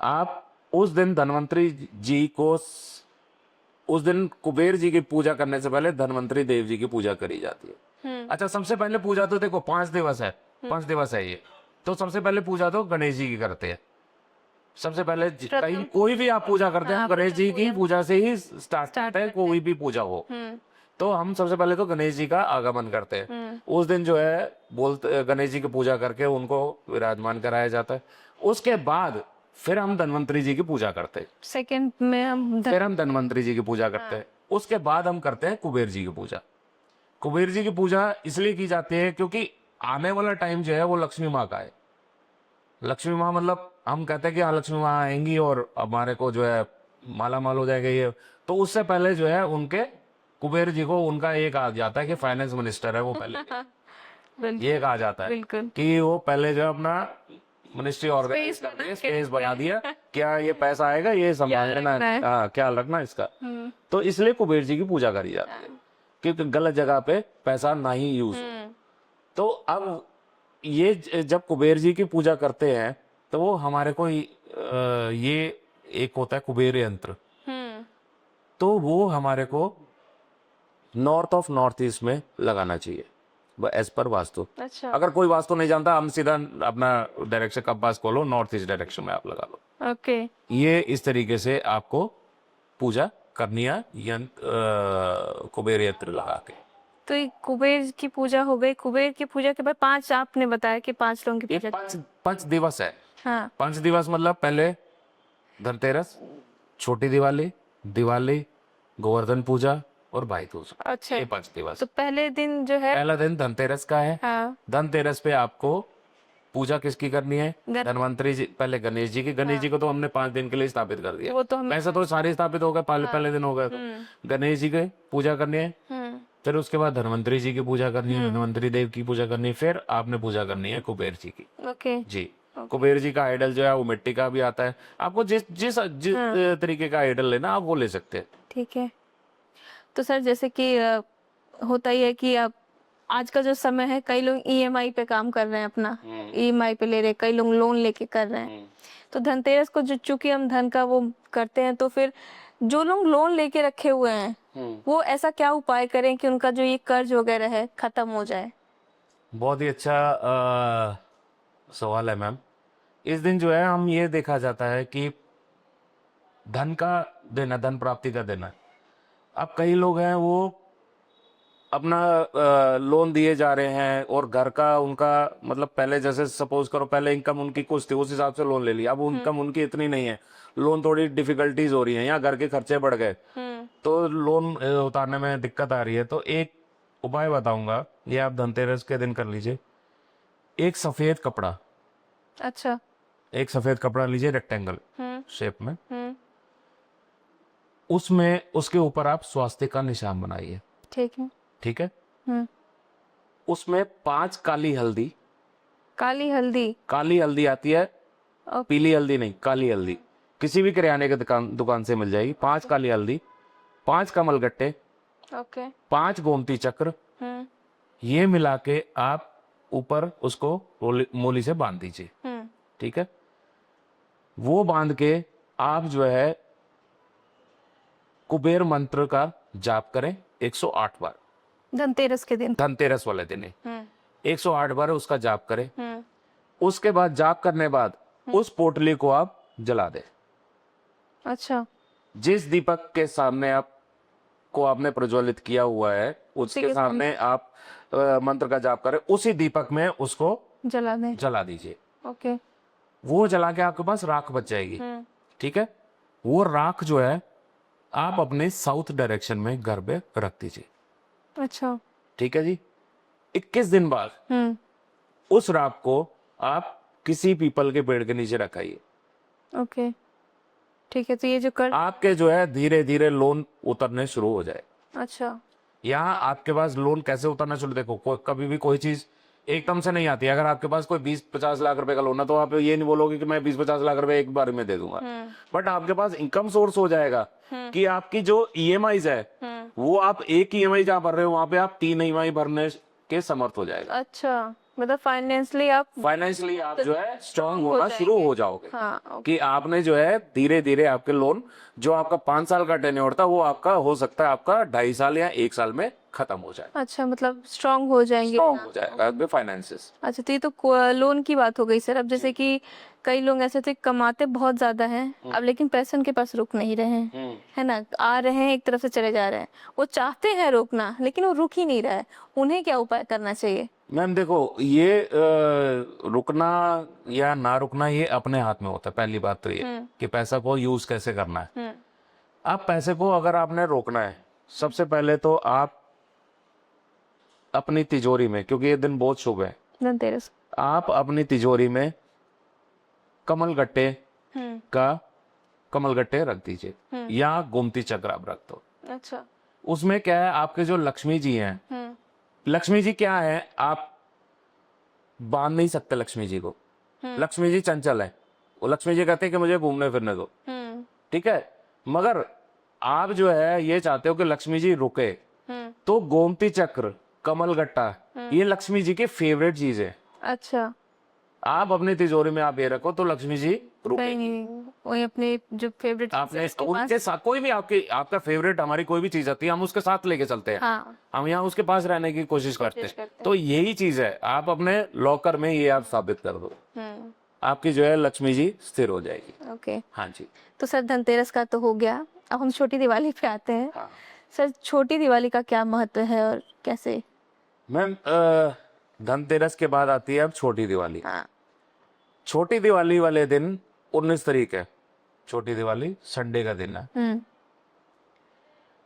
आप उस दिन धन्वंतरी जी को, उस दिन कुबेर जी की पूजा करने से पहले धन्वंतरी देव जी की पूजा करी जाती है। अच्छा, सबसे पहले पूजा तो देखो 5 दिवस है, 5 दिवस है ये, तो सबसे पहले पूजा तो गणेश जी की करते हैं। सबसे पहले कहीं कोई भी आप पूजा करते हैं, गणेश जी की पूजा से ही स्टार्ट करते हैं, कोई भी पूजा हो। तो हम सबसे पहले तो गणेश जी का आगमन करते हैं। उस दिन जो है बोलते गणेश जी की पूजा करके उनको विराजमान कराया जाता है। उसके बाद फिर हम धन्वंतरी जी की पूजा करते हैं। सेकंड में हम फिर हम धन्वंतरी जी की पूजा करते हैं। उसके बाद हम करते हैं कुबेर जी की पूजा। कुबेर जी की पूजा इसलिए की जाती है क्योंकि आने वाला टाइम जो है वो लक्ष्मी माँ का है। लक्ष्मी माँ मतलब हम कहते हैं कि हाँ लक्ष्मी माँ आएंगी और हमारे को जो है माला माल हो जाएगा ये, तो उससे पहले जो है उनके कुबेर जी को उनका ये कहा जाता है कि फाइनेंस मिनिस्टर है वो पहले ये कहा जाता है बिल्कुल कि वो पहले जो अपना मिनिस्ट्री ऑर्गेनाइज करके स्पेस बना दिया, क्या ये पैसा आएगा ये संभालना, हाँ ख्याल रखना इसका। तो इसलिए कुबेर जी की पूजा करी जाती है कि गलत जगह पे पैसा ना ही यूज हो। तो अब ये जब कुबेर जी की पूजा करते हैं तो वो हमारे को ये एक होता है कुबेर यंत्र, तो वो हमारे को नॉर्थ ऑफ नॉर्थ ईस्ट में लगाना चाहिए एज पर वास्तु। अच्छा। अगर कोई वास्तु नहीं जानता, हम सीधा अपना डायरेक्शन कंपास खोलो, नॉर्थ ईस्ट डायरेक्शन में आप लगा लो। ओके। ये इस तरीके से आपको पूजा करनी है कुबेर यंत्र लगा के। तो ये कुबेर की पूजा हो गई। कुबेर की पूजा के बाद 5 आपने बताया कि 5 लोगों की ये पूजा। पंच दिवस है। हाँ। 5 दिवस मतलब पहले धनतेरस, छोटी दिवाली, दिवाली, गोवर्धन पूजा और भाई दूज, अच्छा। ये 5 दिवस। तो पहले दिन जो है, पहला दिन धनतेरस का है। हाँ, धनतेरस पे आपको पूजा किसकी करनी है? धनवंतरी जी, पहले गणेश जी की। गणेश जी को तो हमने 5 दिन के लिए स्थापित कर दिया, वो तो हम, वैसे तो सारे स्थापित हो गए, पहले दिन हो गए। तो गणेश जी की पूजा करनी है, फिर उसके बाद धनवंतरी जी की पूजा करनी है, धनवंतरी देव की पूजा करनी है, फिर आपने पूजा करनी है कुबेर जी की। ओके। जी। कुबेर जी का आइडल जो है वो मिट्टी का भी आता है, आपको जिस जिस जिस तरीके का आइडल लेना आप वो ले सकते हैं। ठीक है। तो सर जैसे कि होता ही है कि अब आज का जो समय है, कई लोग ईएमआई पे काम कर रहे हैं, अपना ईएमआई पे ले रहे हैं, कई लोग लोन लेके कर रहे हैं। तो धनतेरस को जो चूंकि हम धन का वो करते हैं, तो फिर जो लोग लोन लेके रखे हुए हैं वो ऐसा क्या उपाय करें कि उनका जो ये कर्ज वगैरह है खत्म हो जाए? बहुत ही अच्छा सवाल है मैम। इस दिन जो है हम ये देखा जाता है कि धन का देना, धन प्राप्ति का देना। अब कई लोग हैं वो अपना लोन दिए जा रहे हैं और घर का उनका मतलब पहले जैसे सपोज करो पहले इनकम उनकी कुछ थी, उस हिसाब से लोन ले लिया। अब इनकम उनकी इतनी नहीं है, लोन थोड़ी डिफिकल्टीज हो रही है या घर के खर्चे बढ़ गए, तो लोन उतारने में दिक्कत आ रही है। तो एक उपाय बताऊंगा, ये आप धनतेरस के दिन कर लीजिए। एक सफेद कपड़ा, अच्छा। एक सफेद कपड़ा लीजिए रेक्टेंगल शेप में, उसमें उसके ऊपर आप स्वास्तिक का निशान बनाइए। ठीक है। ठीक है। हम्म। उसमें 5 काली हल्दी, काली हल्दी। काली हल्दी आती है, ओके। पीली हल्दी नहीं, काली हल्दी किसी भी किराने के दुकान से मिल जाएगी। 5 काली हल्दी, 5 कमलगट्टे, ओके। 5 गोमती चक्र, ये मिला के आप ऊपर उसको मोली से बांध दीजिए। ठीक है। वो बांध के आप जो है कुबेर मंत्र का जाप करें 108 बार। धनतेरस के दिन? धनतेरस वाले दिन 108 बार उसका जाप करें। उसके बाद जाप करने बाद उस पोटली को आप जला दें। अच्छा। जिस दीपक के सामने आपने प्रज्वलित किया हुआ है उसके सामने आप मंत्र का जाप करें, उसी दीपक में उसको जला दें। जला दीजिए। ओके। वो जला के आपके पास राख बच जाएगी। ठीक है। वो राख जो है आप अपने साउथ डायरेक्शन में घर पे रख दीजिए। अच्छा। ठीक है जी। 21 दिन बाद उस राख को आप किसी पीपल के पेड़ के नीचे रखाइए। ओके। ठीक है। तो ये जो कर आपके जो है धीरे धीरे लोन उतरने शुरू हो जाए। अच्छा। यहाँ आपके पास लोन कैसे उतरना शुरू, देखो कभी भी कोई चीज एकदम से नहीं आती है। अगर आपके पास कोई 20-50 लाख रुपए का लोन है तो आप ये नहीं बोलोगे कि मैं 20-50 लाख रुपए एक बार में दे दूंगा, बट आपके पास इनकम सोर्स हो जाएगा कि आपकी जो ईएमआईज है वो आप एक ईएमआई जहाँ भर रहे हो वहां पे आप 3 ईएमआई भरने के समर्थ हो जाएगा। अच्छा, मतलब फाइनेंशियली आप जो है स्ट्रांग होना शुरू हो जाओगे। हाँ। कि आपने जो है धीरे धीरे आपके लोन जो आपका 5 साल का टेन्योर था वो आपका हो सकता है आपका 2.5 साल या 1 साल में खत्म हो जाए। अच्छा, मतलब स्ट्रांग हो जाएंगे। स्ट्रांग हो जाएगा आपके फाइनेंसेस। अच्छा, तो ये तो लोन की बात हो गई सर। अब जैसे कि कई लोग ऐसे थे कमाते बहुत ज्यादा हैं, अब लेकिन पैसे उनके पास रुक नहीं रहे हैं, है ना, आ रहे हैं एक तरफ से चले जा रहे हैं। वो चाहते हैं रोकना लेकिन वो रुक ही नहीं रहा है। उन्हें क्या उपाय करना चाहिए? मैम देखो ये रुकना या ना रुकना ये अपने हाथ में होता है। पहली बात तो ये कि पैसा को यूज कैसे करना है। आप पैसे को अगर आपने रोकना है, सबसे पहले तो आप अपनी तिजोरी में, क्योंकि ये दिन बहुत शुभ है, धनतेरस, आप अपनी तिजोरी में कमलगट्टे रख दीजिए या गोमती चक्र आप रख दो। अच्छा। उसमें क्या है, आपके जो लक्ष्मी जी हैं, लक्ष्मी जी क्या है, आप बांध नहीं सकते लक्ष्मी जी को। लक्ष्मी जी चंचल है, वो लक्ष्मी जी कहते हैं कि मुझे घूमने फिरने दो। ठीक है। मगर आप जो है ये चाहते हो कि लक्ष्मी जी रुके, तो गोमती चक्र, कमल गट्टा, ये लक्ष्मी जी की फेवरेट चीज है। अच्छा, आप अपनी तिजोरी में आप ये रखो तो लक्ष्मी जी रुकेगी। कहीं वही अपने जो फेवरेट आपने उनके साथ कोई भी आपका फेवरेट, हमारी कोई भी चीज आती है हम उसके साथ लेके चलते हैं। हाँ, हम यहाँ उसके पास रहने की कोशिश करते हैं। करते तो यही चीज है, आप अपने लॉकर में ये आप साबित कर दो, हैं। आपकी जो है लक्ष्मी जी स्थिर हो जाएगी। ओके, हाँ जी। तो सर धनतेरस का तो हो गया, अब हम छोटी दिवाली पे आते हैं। हाँ सर छोटी दिवाली का क्या महत्व है और कैसे? मैम, धनतेरस के बाद आती है अब छोटी दिवाली। हाँ। छोटी दिवाली वाले दिन 19 तारीख है, छोटी दिवाली संडे का दिन है। हम्म।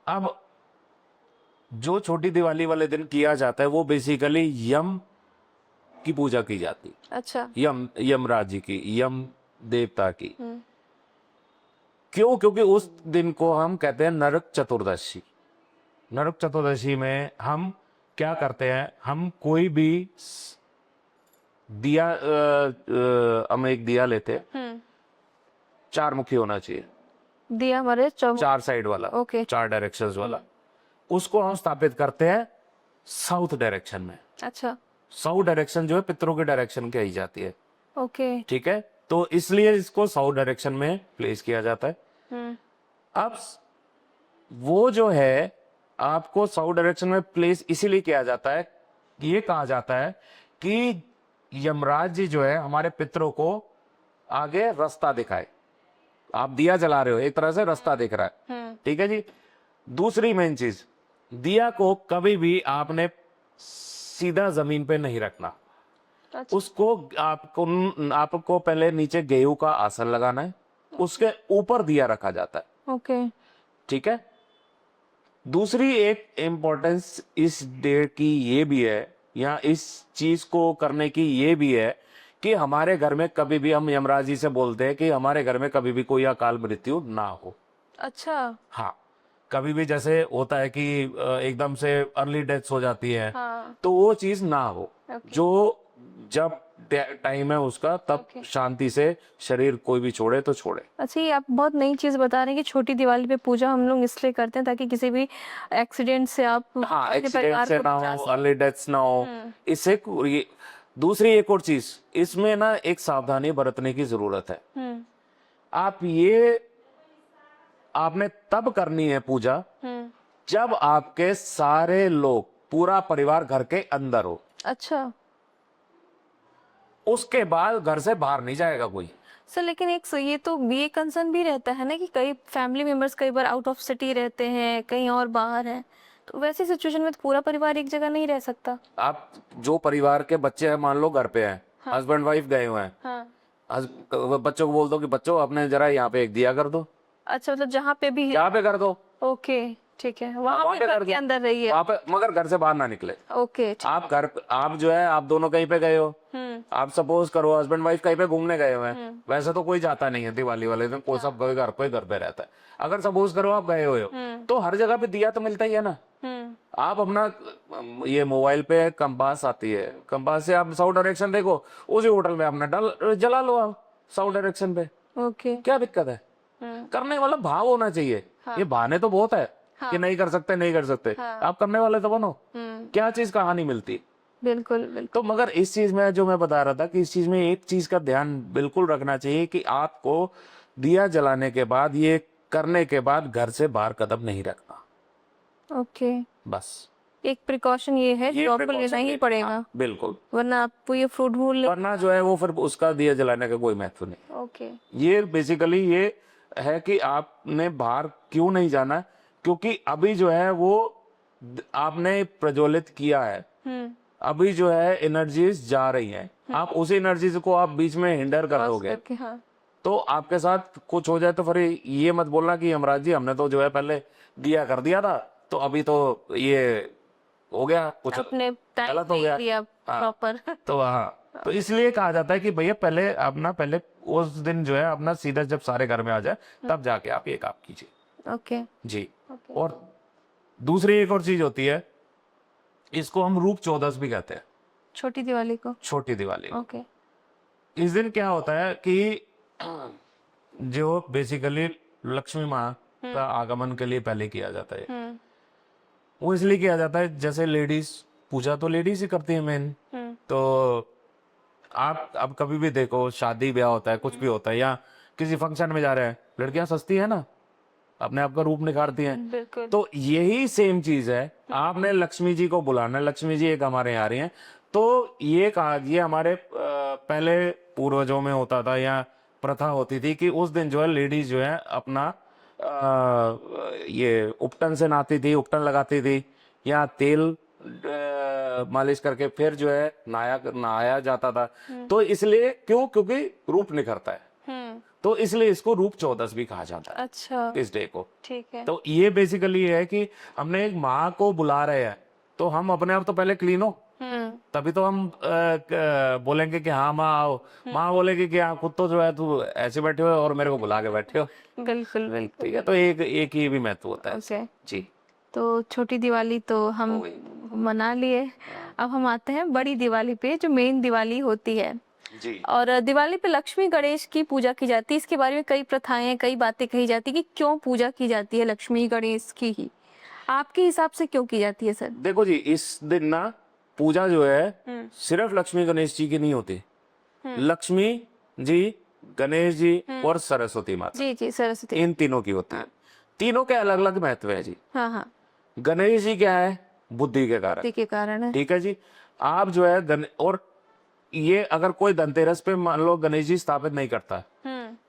अब जो छोटी दिवाली वाले दिन किया जाता है वो बेसिकली यम की पूजा की जाती, अच्छा। यमराज जी की, यम देवता की। हम्म। क्यों? क्योंकि उस दिन को हम कहते हैं नरक चतुर्दशी। नरक चतुर्दशी में हम क्या करते हैं, हम कोई भी दिया, हम एक दिया लेते हैं, हम्म। 4 मुखी होना चाहिए, दिया हमारे 4 साइड वाला, ओके। 4 डायरेक्शंस वाला। उसको हम स्थापित करते हैं साउथ डायरेक्शन में। अच्छा। साउथ डायरेक्शन जो है पितरों के डायरेक्शन कही जाती है, ओके। ठीक है। तो इसलिए इसको साउथ डायरेक्शन में प्लेस किया जाता है। हम्म। अब वो जो है आपको साउथ डायरेक्शन में प्लेस इसीलिए किया जाता है, ये कहा जाता है कि यमराज जी जो है हमारे पितरों को आगे रास्ता दिखाए। आप दिया जला रहे हो, एक तरह से रास्ता दिख रहा है, ठीक है जी। दूसरी मेन चीज, दिया को कभी भी आपने सीधा जमीन पे नहीं रखना। अच्छा। उसको आपको पहले नीचे गेहूं का आसन लगाना है, उसके ऊपर दिया रखा जाता है, ओके। ठीक है। दूसरी एक इम्पोर्टेंस इस डे की ये भी है, या इस चीज को करने की ये भी है कि हमारे घर में कभी भी, हम यमराज जी से बोलते हैं कि हमारे घर में कभी भी कोई अकाल मृत्यु ना हो। अच्छा। हाँ, कभी भी जैसे होता है कि एकदम से अर्ली डेथ्स हो जाती है, हाँ। तो वो चीज ना हो। ओके। जो जब टाइम है उसका, तब ओके। शांति से शरीर कोई भी छोड़े तो छोड़े। अच्छा, ये आप बहुत नई चीज बता रहे हैं कि छोटी दिवाली पे पूजा हम लोग इसलिए करते हैं ताकि किसी भी एक्सीडेंट से आप हाँ, अपने एक्सीडेंट परिवार से को ना बचा हो, सकें। अर्ली डेथ्स ना हो। इससे दूसरी एक और चीज इसमें ना, एक सावधानी बरतने की जरूरत है। हम्म। आपने तब करनी है पूजा हम्म। जब आपके सारे लोग, पूरा परिवार घर के अंदर हो। अच्छा उसके बाद घर से बाहर नहीं जाएगा कोई। सर, लेकिन ये तो ये कंसर्न भी रहता है ना कि कई फैमिली मेंबर्स कई बार आउट ऑफ सिटी रहते हैं, कहीं और बाहर हैं, तो वैसी सिचुएशन में तो पूरा परिवार एक जगह नहीं रह सकता। आप जो परिवार के बच्चे हैं, मान लो घर पे हैं, हस्बैंड वाइफ गए हुए हैं, हाँ। बच्चों को बोल दो कि बच्चों अपने जरा यहाँ पे एक दिया कर दो, अच्छा, मतलब जहाँ पे भी। यहाँ पे कर दो, ओके, ठीक है, वहाँ वहाँ पे पे घर कर के दो, अंदर रहिए। वहाँ पे, मगर घर से बाहर ना निकले। ओके, ठीक। आप जो है, आप दोनों कहीं पे गए हो, आप सपोज करो हस्बैंड वाइफ कहीं पे घूमने गए हुए हैं, वैसे तो कोई जाता नहीं है दिवाली वाले दिन, कोई सब कोई घर पे रहता है। अगर सपोज करो आप गए हुए हो, तो हर जगह पे दिया तो मिलता ही है ना। आप अपना ये मोबाइल पे कंपास आती है, कंपास से आप साउथ डायरेक्शन देखो, उसी होटल में अपना जला लो आप साउथ डायरेक्शन पे, ओके। क्या दिक्कत है? करने वाला भाव होना चाहिए। ये बहाने तो बहुत है कि नहीं कर सकते, नहीं कर सकते, आप करने वाले तो बनो। क्या चीज कहानी मिलती। बिल्कुल बिल्कुल। तो मगर इस चीज में जो मैं बता रहा था कि इस चीज में एक चीज का ध्यान बिल्कुल रखना चाहिए कि आपको दिया जलाने के बाद, ये करने के बाद घर से बाहर कदम नहीं रखना। ओके। बस एक प्रिकॉशन ये है ये जो आपको precaution लेना ही है। पड़ेगा, हाँ, बिल्कुल, वरना आपको ये फ्रूट भूल। वरना जो है वो फिर उसका दिया जलाने का कोई महत्व नहीं। ओके। ये बेसिकली ये है कि आपने बाहर क्यों नहीं जाना, क्योंकि अभी जो है वो आपने प्रज्वलित किया है, अभी जो है एनर्जीज जा रही हैं, आप उसी एनर्जीज को आप बीच में हिंडर कर दोगे, करके, हाँ। तो आपके साथ कुछ हो जाए तो फिर ये मत बोलना कि यमराज जी हमने तो जो है पहले दिया कर दिया था, तो अभी तो ये हो गया कुछ अपने टाइम गलत हो गया। दिया प्रॉपर। तो हाँ, तो इसलिए कहा जाता है कि भैया पहले अपना, पहले उस दिन जो है अपना सीधा जब सारे घर में आ जाए तब जाके आप ये काम कीजिए। ओके। जी। और दूसरी एक और चीज होती है, इसको हम रूप चौदस भी कहते हैं, छोटी दिवाली को। छोटी दिवाली। ओके। इस दिन क्या होता है कि जो बेसिकली लक्ष्मी माँ का आगमन के लिए पहले किया जाता है। वो इसलिए किया जाता है, जैसे लेडीज पूजा तो लेडीज ही करती है मेन। तो आप अब कभी भी देखो, शादी ब्याह होता है, कुछ भी होता है, या किसी फंक्शन में जा रहे हैं, लड़कियां सस्ती है ना, अपने आप का रूप निखारती हैं। बिल्कुल। तो यही सेम चीज है, आपने लक्ष्मी जी को बुलाना, लक्ष्मी जी एक हमारे यहाँ आ रही हैं, तो ये हमारे पहले पूर्वजों में होता था, या प्रथा होती थी कि उस दिन जो है लेडीज जो है अपना ये उपटन से नहाती थी, उपटन लगाती थी, या तेल मालिश करके फिर जो है नहाया जाता था। तो इसलिए क्यों, क्योंकि रूप निखरता है, तो इसलिए इसको रूप चौदस भी कहा जाता है अच्छा, इस डे को। ठीक है। तो ये बेसिकली है कि हमने एक माँ को बुला रहे हैं, तो हम अपने आप तो पहले क्लीन हो, तभी तो हम बोलेंगे कि हाँ माँ आओ। माँ बोलेगी कि हाँ खुद तो जो है तू ऐसे बैठे हो और मेरे को बुला के बैठे हो। बिल्कुल बिल्कुल। ठीक है, तो एक ही भी महत्व होता है ओके, जी। तो छोटी दिवाली तो हम हो गई। मना लिए। अब हम आते हैं बड़ी दिवाली पे, जो मेन दिवाली होती है। जी और दिवाली पे लक्ष्मी गणेश की पूजा की जाती है। इसके बारे में कई प्रथाएं, कई बातें कही जाती है कि क्यों पूजा की जाती है लक्ष्मी गणेश की ही। आपके हिसाब से क्यों की जाती है सर? देखो जी, इस दिन ना पूजा जो है सिर्फ लक्ष्मी गणेश जी की नहीं होती, लक्ष्मी जी, गणेश जी और सरस्वती माता, जी जी, सरस्वती। इन तीनों की होती है। तीनों के अलग अलग महत्व है जी। हाँ हाँ, गणेश जी क्या है, बुद्धि के कारण, बुद्धि के कारण है। ठीक है जी। आप जो है और ये अगर कोई धनतेरस पे मान लो गणेश जी स्थापित नहीं करता,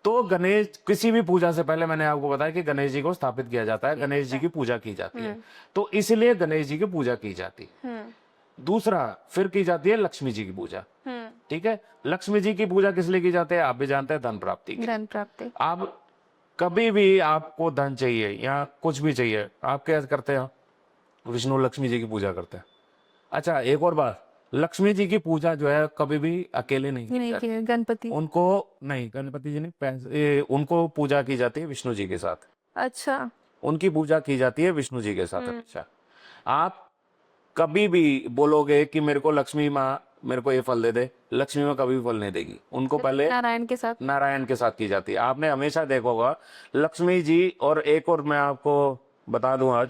तो गणेश किसी भी पूजा से पहले मैंने आपको बताया कि गणेश जी को स्थापित किया जाता है, गणेश जी की पूजा की जाती है, तो इसलिए गणेश जी की पूजा की जाती है। दूसरा फिर की जाती है लक्ष्मी जी की पूजा, ठीक है। लक्ष्मी जी की पूजा किस लिए की जाती है, आप भी जानते हैं, धन प्राप्ति के। धन प्राप्ति। आप कभी भी आपको धन चाहिए या कुछ भी चाहिए, आप क्या करते हैं, विष्णु लक्ष्मी जी की पूजा करते हैं। अच्छा, एक और बात, लक्ष्मी जी की पूजा जो है कभी भी अकेले नहीं की नहीं जाती। कि गणपति। उनको नहीं, गणपति जी नहीं, उनको पूजा की जाती है विष्णु जी के साथ। अच्छा, उनकी पूजा की जाती है विष्णु जी के साथ हमेशा। आप कभी भी बोलोगे कि मेरे को लक्ष्मी माँ मेरे को ये फल दे दे, लक्ष्मी माँ कभी भी फल नहीं देगी, उनको पहले नारायण के साथ। नारायण के साथ की जाती है। आपने हमेशा देखा होगा लक्ष्मी जी। और एक और मैं आपको बता दूं, आज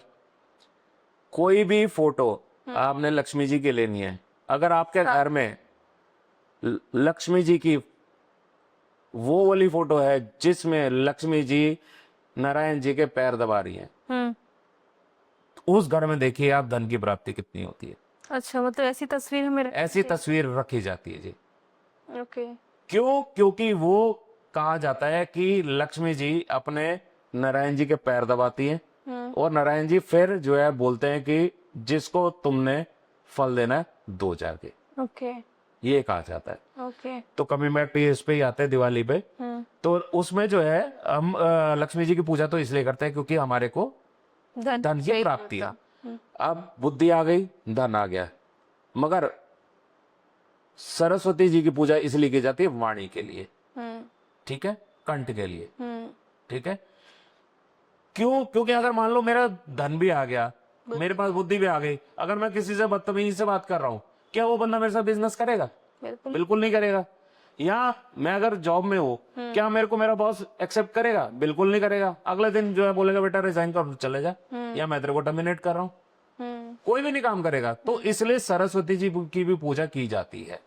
कोई भी फोटो आपने लक्ष्मी जी की लेनी है, अगर आपके घर में लक्ष्मी जी की वो वाली फोटो है जिसमें लक्ष्मी जी नारायण जी के पैर दबा रही हैं, उस घर में देखिए आप धन की प्राप्ति कितनी होती है। अच्छा, मतलब ऐसी तस्वीर हमें ऐसी तस्वीर रखी जाती है जी। ओके। क्यों, क्योंकि वो कहा जाता है कि लक्ष्मी जी अपने नारायण जी के पैर दबाती हैं, और नारायण जी फिर जो है बोलते हैं कि जिसको तुमने फल देना है दो जाके, ओके। ये कहा जाता है। ओके। तो कमिंग बैक टू इस पे ही आते हैं दिवाली पे, तो उसमें जो है हम लक्ष्मी जी की पूजा तो इसलिए करते हैं क्योंकि हमारे को धन की प्राप्ति है। अब बुद्धि आ गई, धन आ गया, मगर सरस्वती जी की पूजा इसलिए की जाती है वाणी के लिए, ठीक है, कंठ के लिए, ठीक है। क्यों, क्योंकि अगर मान लो मेरा धन भी आ गया, मेरे पास बुद्धि भी आ गई, अगर मैं किसी से बदतमीजी से बात कर रहा हूं, क्या वो बंदा मेरे साथ बिजनेस करेगा? बिल्कुल। बिल्कुल नहीं करेगा। या मैं अगर जॉब में हूँ, क्या मेरे को मेरा बॉस एक्सेप्ट करेगा? बिल्कुल नहीं करेगा। अगले दिन जो है बोलेगा बेटा रिजाइन कर, चले जा, या मैं तेरे को टर्मिनेट कर रहा हूँ, कोई भी नहीं काम करेगा। तो इसलिए सरस्वती जी की भी पूजा की जाती है।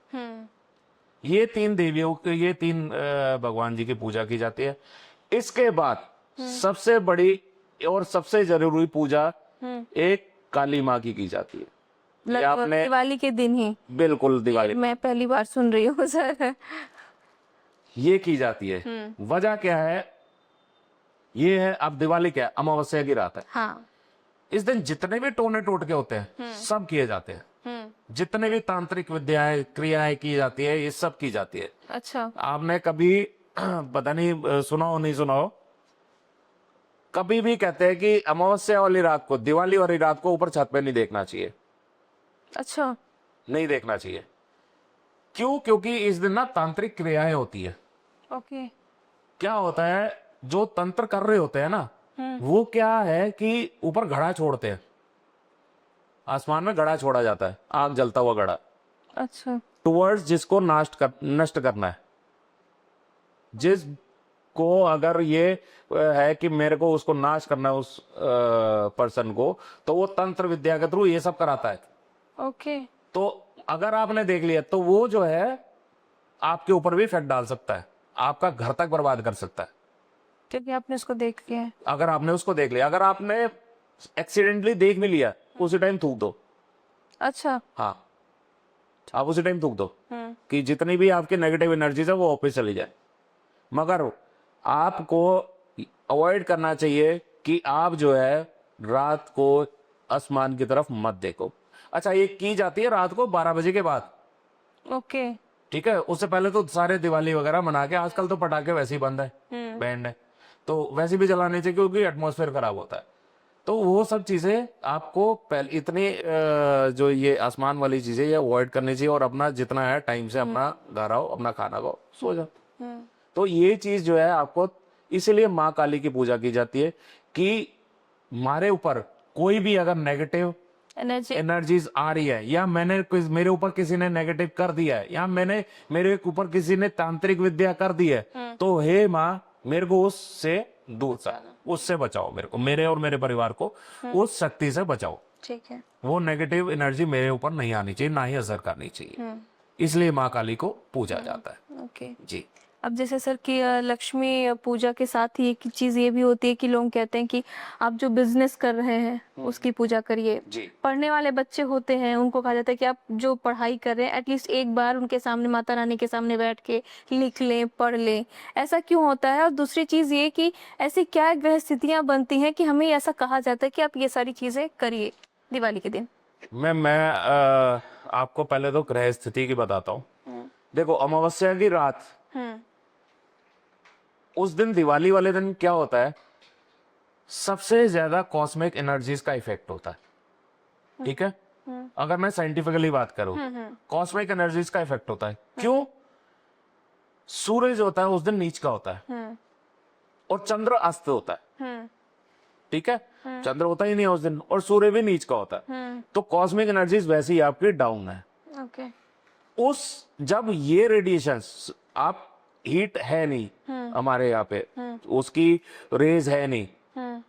ये तीन देवियों, ये तीन भगवान जी की पूजा की जाती है। इसके बाद सबसे बड़ी और सबसे जरूरी पूजा एक काली माँ की जाती है। ये आपने दिवाली के दिन ही? बिल्कुल, दिवाली मैं पहली बार सुन रही हूँ सर। ये की जाती है। वजह क्या है, ये है, अब दिवाली क्या है, अमावस्या की रात है। हाँ। इस दिन जितने भी टोने टोटके होते हैं सब किए जाते हैं। जितने भी तांत्रिक विद्याएं, क्रियाएं की जाती है, ये सब की जाती है। अच्छा। आपने कभी पता नहीं सुना हो, नहीं सुना हो, कभी भी कहते हैं कि अमावस्या वाली रात को, दिवाली वाली रात को ऊपर छत पे नहीं देखना चाहिए। अच्छा। नहीं देखना चाहिए। क्यों? क्योंकि इस दिन ना तांत्रिक क्रियाएं होती है। ओके। क्या होता है, जो तंत्र कर रहे होते हैं ना, वो क्या है कि ऊपर घड़ा छोड़ते हैं, आसमान में घड़ा छोड़ा जाता है, आग जलता हुआ घड़ा, अच्छा। टुवर्ड्स जिसको नष्ट करना है, जिस को अगर ये है कि मेरे को उसको नाश करना है उस पर्सन को, तो वो तंत्र विद्या के थ्रू ये सब कराता है। ओके। तो अगर आपने देख लिया तो वो जो है आपके ऊपर भी इफेक्ट डाल सकता है, आपका घर तक बर्बाद कर सकता है क्योंकि आपने उसको देख लिया है। अगर आपने उसको देख लिया। अगर आपने एक्सीडेंटली देख भी लिया, उसी टाइम थूक दो। अच्छा। हाँ, आप उसी टाइम थूक दो कि जितनी भी आपकी नेगेटिव एनर्जीज है वो वापस चली जाए। मगर आपको अवॉइड करना चाहिए कि आप जो है रात को आसमान की तरफ मत देखो। अच्छा, ये की जाती है रात को 12 बजे के बाद, ओके। ठीक है। उससे पहले तो सारे दिवाली वगैरह मना के, आजकल तो पटाखे वैसे ही बंद है, बैंड है, तो वैसे भी जलाने चाहिए क्योंकि एटमॉस्फेयर खराब होता है। तो वो सब चीजें आपको पहले इतनी जो ये आसमान वाली चीजें ये अवॉइड करनी चाहिए, और अपना जितना है टाइम से अपना घर आओ, अपना खाना खाओ, सो जाओ। तो ये चीज जो है आपको, इसीलिए माँ काली की पूजा की जाती है कि हमारे ऊपर कोई भी अगर नेगेटिव एनर्जी एनर्जीज आ रही है, या मेरे ऊपर किसी ने नेगेटिव कर दिया है, या मेरे ऊपर किसी ने तांत्रिक विद्या कर दी है, तो हे माँ मेरे को उससे दूर से, उससे बचाओ, मेरे को, मेरे और मेरे परिवार को उस शक्ति से बचाओ। ठीक है। वो नेगेटिव एनर्जी मेरे ऊपर नहीं आनी चाहिए, ना ही असर करनी चाहिए। इसलिए माँ काली को पूजा जाता है। ओके। जी। अब जैसे सर कि लक्ष्मी पूजा के साथ ही एक चीज ये भी होती है कि लोग कहते हैं कि आप जो बिजनेस कर रहे हैं उसकी पूजा करिए। जी। पढ़ने वाले बच्चे होते हैं उनको कहा जाता है कि आप जो पढ़ाई कर रहे हैं एटलीस्ट एक बार उनके सामने, माता रानी के सामने बैठ के लिख लें, पढ़ लें। ऐसा क्यों होता है? और दूसरी चीज ये कि ऐसी क्या ग्रह स्थितियां बनती हैं कि हमें ऐसा कहा जाता है कि आप ये सारी चीजें करिए दिवाली के दिन? मैं आपको पहले तो ग्रह स्थिति की बताता हूँ। देखो, अमावस्या की रात, उस दिन दिवाली वाले दिन क्या होता है, सबसे ज्यादा कॉस्मिक एनर्जीज का इफेक्ट होता है, ठीक है। अगर मैं साइंटिफिकली बात करूं, कॉस्मिक एनर्जीज का इफेक्ट होता है। क्यों? सूरज होता है उस दिन नीच का होता है, और चंद्र अस्त होता है, ठीक है। चंद्र होता ही नहीं है उस दिन, और सूर्य भी नीच का होता है। तो कॉस्मिक एनर्जीज वैसे ही आपकी डाउन है। ओके। जब ये रेडिएशन, आप हीट है नहीं हमारे यहाँ पे, उसकी रेज है नहीं,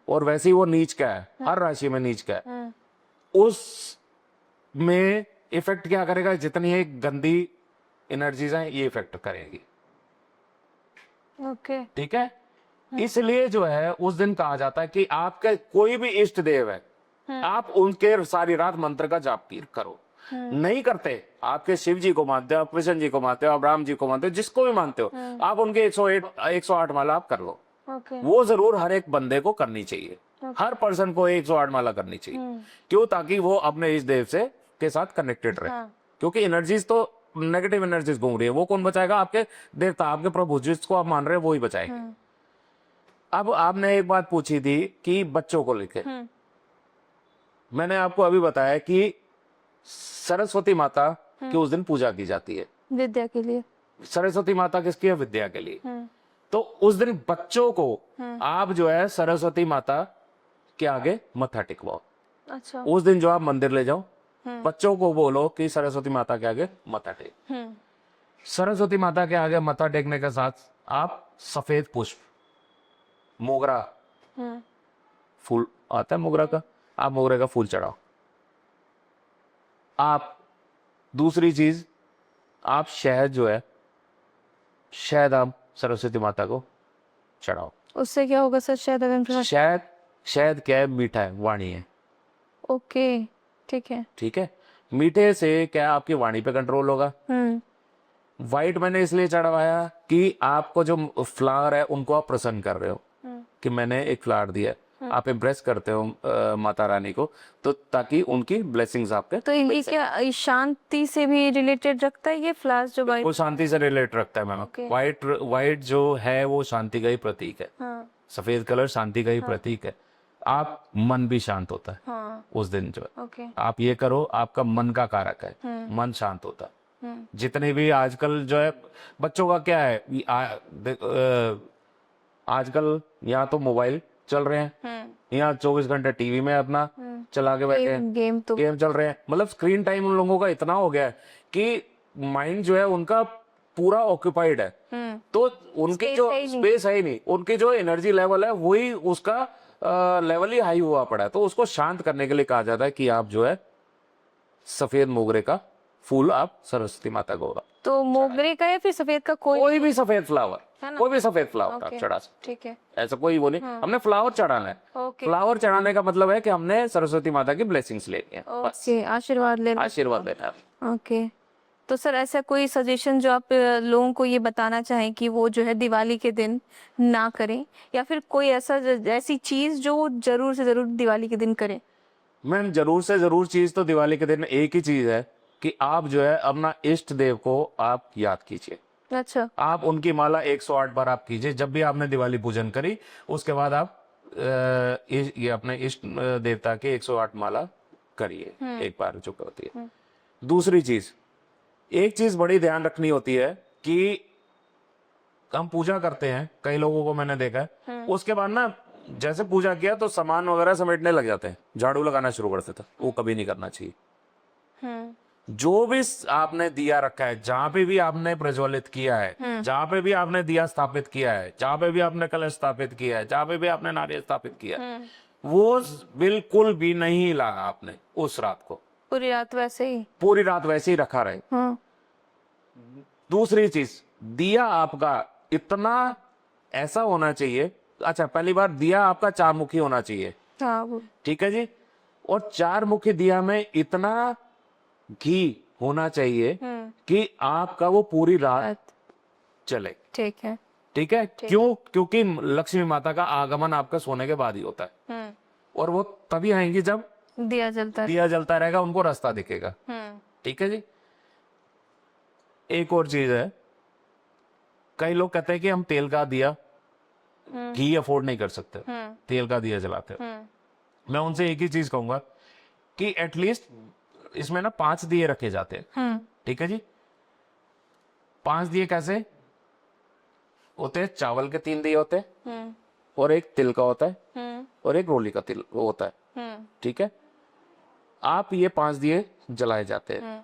और वैसे ही वो नीच का है, हर राशि में नीच का है, उस में इफेक्ट क्या करेगा, जितनी है गंदी एनर्जीज हैं ये इफेक्ट करेगी, ओके। ठीक है। इसलिए जो है उस दिन कहा जाता है कि आपके कोई भी इष्ट देव है, आप उनके सारी रात मंत्र का जाप करो। नहीं करते, आपके शिव जी को मानते हो, आप कृष्ण जी को मानते हो, आप राम जी को मानते हो, जिसको भी मानते हो, आप उनके 108 माला आप कर लो। ओके। वो जरूर हर एक बंदे को करनी चाहिए, हर पर्सन को 108 माला करनी चाहिए। क्यों? ताकि वो अपने इस देव से के साथ कनेक्टेड रहे। क्योंकि एनर्जीज तो, नेगेटिव एनर्जीज घूम रही है, वो कौन बचाएगा? आपके देवता, आपके प्रभु, जिसको आप मान रहे हैं वो ही बचाएंगे। अब आपने एक बात पूछी थी कि बच्चों को लेके, मैंने आपको अभी बताया कि सरस्वती माता की उस दिन पूजा की जाती है, विद्या के लिए। सरस्वती माता किसकी है? विद्या के लिए। तो उस दिन बच्चों को आप जो है सरस्वती माता के आगे मत्था टिकवाओ। अच्छा। उस दिन जो आप मंदिर ले जाओ, बच्चों को बोलो कि सरस्वती माता के आगे मत्था टेक। सरस्वती माता के आगे मत्था टेकने के साथ आप सफेद पुष्प, मोगरा फूल आता है मोगरा का, आप मोगरे का फूल चढ़ाओ। आप दूसरी चीज, आप शहद जो है, शहद आप सरस्वती माता को चढ़ाओ। उससे क्या होगा सर? शायद अगर शहद क्या है? मीठा है, वाणी है। ओके, ठीक है। ठीक है, मीठे से क्या आपकी वाणी पे कंट्रोल होगा। वाइट मैंने इसलिए चढ़वाया कि आपको जो फ्लावर है उनको आप प्रसन्न कर रहे हो, कि मैंने एक फ्लावर दिया, आप इम्प्रेस करते हो माता रानी को, तो ताकि उनकी ब्लेसिंग्स आपके। तो ये क्या शांति से भी रिलेटेड रखता है ये फ्लावर्स जो वो शांति से रिलेट रखता है मैम। Okay. वाइट जो है वो शांति का ही प्रतीक है। हाँ। सफेद कलर शांति का ही प्रतीक है। आप मन भी शांत होता है उस दिन जो है। ओके। आप ये करो, आपका मन का कारक है, मन शांत होता है। जितने भी आजकल जो है बच्चों का क्या है, आजकल यहाँ तो मोबाइल चल रहे हैं, यहाँ 24 घंटे टीवी में अपना चला के बैठे हैं, गेम चल रहे हैं। मतलब स्क्रीन टाइम उन लोगों का इतना हो गया है कि माइंड जो है उनका पूरा ऑक्यूपाइड है, तो उनकी Space जो है ही नहीं। स्पेस है ही नहीं, उनकी जो एनर्जी लेवल है वही उसका लेवल ही हाई हुआ पड़ा है। तो उसको शांत करने के लिए कहा जाता है कि आप जो है सफेद मोगरे का फूल आप सरस्वती माता को तो मोगरे का या फिर सफेद का कोई भी सफेद फ्लावर, है ना? कोई भी सफेद फ्लावर आप ओके, चढ़ा सकते ठीक है। हैं। ऐसा कोई वो नहीं, हमने फ्लावर चढ़ाना है। ओके फ्लावर चढ़ाने का मतलब है कि हमने सरस्वती माता की ब्लेसिंग्स लेनी है, बस ओके, आशीर्वाद लेना। आशीर्वाद लेना है। ओके, तो सर ऐसा कोई सजेशन जो आप लोगों को ये बताना चाहें कि वो जो है दिवाली के दिन ना करें, या फिर कोई ऐसी चीज जो वो जरूर से जरूर दिवाली के दिन करें? मैम जरूर से जरूर चीज तो दिवाली के दिन एक ही चीज है कि आप जो है अपना इष्ट देव को आप याद कीजिए। अच्छा, आप उनकी माला 108 बार आप कीजिए जब भी आपने दिवाली पूजन करी। उसके बाद आप ये अपने इष्ट देवता के 108 माला करिए एक बार, जो होती है। दूसरी चीज, एक चीज बड़ी ध्यान रखनी होती है कि हम पूजा करते हैं, कई लोगों को मैंने देखा है, उसके बाद ना जैसे पूजा किया तो सामान वगैरह समेटने लग जाते हैं, झाड़ू लगाना शुरू कर देते हैं। वो कभी नहीं करना चाहिए। जो भी आपने दिया रखा है, जहां पे भी आपने प्रज्वलित किया है, जहां पे भी आपने दिया स्थापित किया है, जहां पे भी आपने कलश स्थापित किया है, जहां पे भी आपने नारियल स्थापित किया है, वो बिल्कुल भी नहीं हिलाना आपने उस रात को। पूरी रात वैसे ही। पूरी रात वैसे ही रखा रहे। हाँ, दूसरी चीज, दिया आपका इतना ऐसा होना चाहिए। अच्छा, पहली बार दिया आपका 4 मुखी होना चाहिए, हाँ वो, ठीक है जी। और 4 मुखी दिया में इतना घी होना चाहिए कि आपका वो पूरी रात चले, ठीक है। ठीक है। क्यों? क्योंकि लक्ष्मी माता का आगमन आपका सोने के बाद ही होता है, और वो तभी आएंगी जब दिया जलता है। दिया जलता रहेगा, उनको रास्ता दिखेगा, ठीक है जी। एक और चीज है, कई लोग कहते हैं कि हम तेल का दिया घी अफोर्ड नहीं कर सकते, तेल का दिया जलाते हैं। मैं उनसे एक ही चीज कहूंगा कि एटलीस्ट इसमें ना 5 दिए रखे जाते हैं, ठीक है जी। 5 दिए कैसे होते हैं? चावल के 3 दिए होते हैं, और एक तिल का होता है, और एक रोली का तिल वो होता है, ठीक है। आप ये 5 दिए जलाए जाते हैं।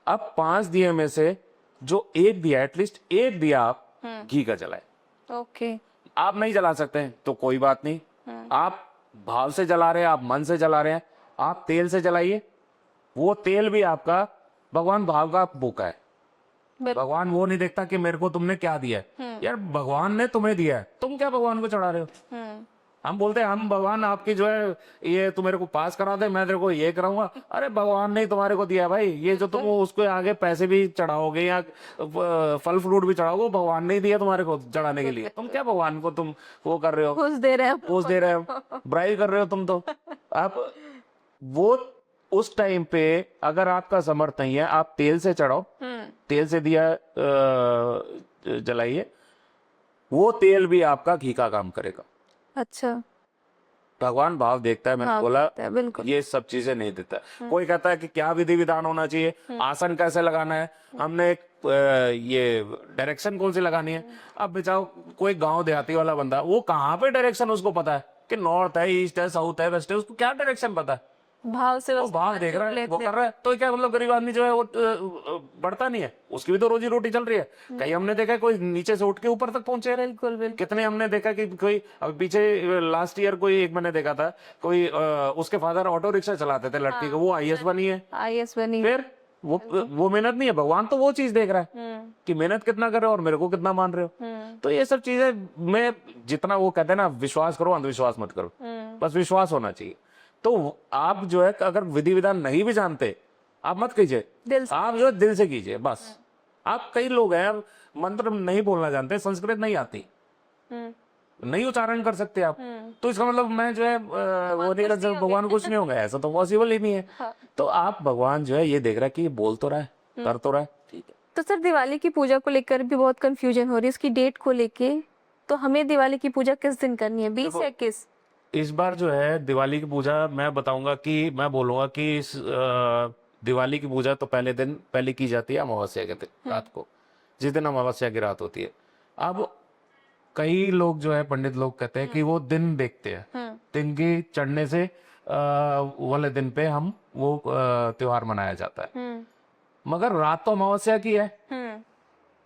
अब 5 दिए में से जो एक दिया, एटलीस्ट एक दिया आप घी का जलाए। ओके, आप नहीं जला सकते हैं तो कोई बात नहीं, आप भाव से जला रहे हैं, आप मन से जला रहे हैं, आप तेल से जलाइए। वो तेल भी आपका भगवान भाव का भूखा है। भगवान वो नहीं देखता कि मेरे को तुमने क्या दिया है। यार भगवान ने तुम्हें दिया है, तुम क्या भगवान को चढ़ा रहे हो? हम बोलते हैं हम भगवान आपकी जो है ये तू मेरे को पास करा दे, मैं तेरे को ये कराऊंगा। अरे भगवान ने तुम्हारे को दिया है भाई। ये जो तुम उसको आगे पैसे भी चढ़ाओगे या फल फ्रूट भी चढ़ाओगे, भगवान ने ही दिया तुम्हारे को चढ़ाने के लिए। तुम क्या भगवान को तुम वो कर रहे हो, घूस दे रहे हैं। पोज दे रहे हो, ब्राइब कर रहे हो तुम तो। आप वो उस टाइम पे अगर आपका समर्थ नहीं है, आप तेल से चढ़ाओ, तेल से दिया जलाइए, वो तेल भी आपका घी का काम करेगा। अच्छा, भगवान भाव देखता है, मैंने हाँ, बोला बिल्कुल। ये सब चीजें नहीं देता। कोई कहता है कि क्या विधि विधान होना चाहिए, आसन कैसे लगाना है, हमने एक ये डायरेक्शन कौन सी लगानी है। अब बेचाओ कोई गांव देहाती वाला बंदा, वो कहाँ पे डायरेक्शन उसको पता है कि नॉर्थ है, ईस्ट है, साउथ है, वेस्ट है, उसको क्या डायरेक्शन पता है? भाव से वो बस भाव देख रहा है, वो कर रहा है। तो क्या मतलब गरीब आदमी जो है वो बढ़ता नहीं है, उसकी भी तो रोजी रोटी चल रही है। कहीं हमने देखा है कोई नीचे से उठ के ऊपर तक पहुंचे रहे। बिल्कुल बिल्कुल। कितने हमने देखा कि कोई अब पीछे लास्ट ईयर कोई एक मैंने देखा था, कोई उसके फादर ऑटो रिक्शा चलाते थे लड़की को, वो आईएएस बनी है। आईएएस बनी। फिर वो मेहनत नहीं है, भगवान तो वो चीज देख रहा है कि मेहनत कितना कर रहे हो और मेरे को कितना मान रहे हो। तो ये सब चीजें में जितना वो कहते हैं ना, विश्वास करो अंधविश्वास मत करो, बस विश्वास होना चाहिए। तो आप जो है अगर विधि विधान नहीं भी जानते, आप मत कीजिए, दिल से। आप जो है दिल से कीजिए बस। आप कई लोग हैं मंत्र नहीं बोलना जानते, संस्कृत नहीं आती, नहीं उच्चारण कर सकते आप, तो इसका मतलब मैं जो है वो नहीं कर सकता, भगवान कुछ नहीं होगा, ऐसा तो पॉसिबल ही नहीं है। हाँ। तो आप भगवान जो है ये देख रहा है कि ये बोल तो रहा है, कर तो रहा है, ठीक है। तो सर दिवाली की पूजा को लेकर भी बहुत कंफ्यूजन हो रही है, इसकी डेट को लेके। तो हमें दिवाली की पूजा किस दिन करनी है, 20 या 21? इस बार जो है दिवाली की पूजा मैं बताऊंगा कि मैं बोलूंगा कि इस दिवाली की पूजा तो पहले दिन पहले की जाती है अमावस्या के दिन रात को, जिस दिन अमावस्या की रात होती है। अब कई लोग जो है पंडित लोग कहते हैं कि वो दिन देखते हैं, दिन की चढ़ने से वाले दिन पे हम वो त्योहार मनाया जाता है। मगर रात तो अमावस्या की है,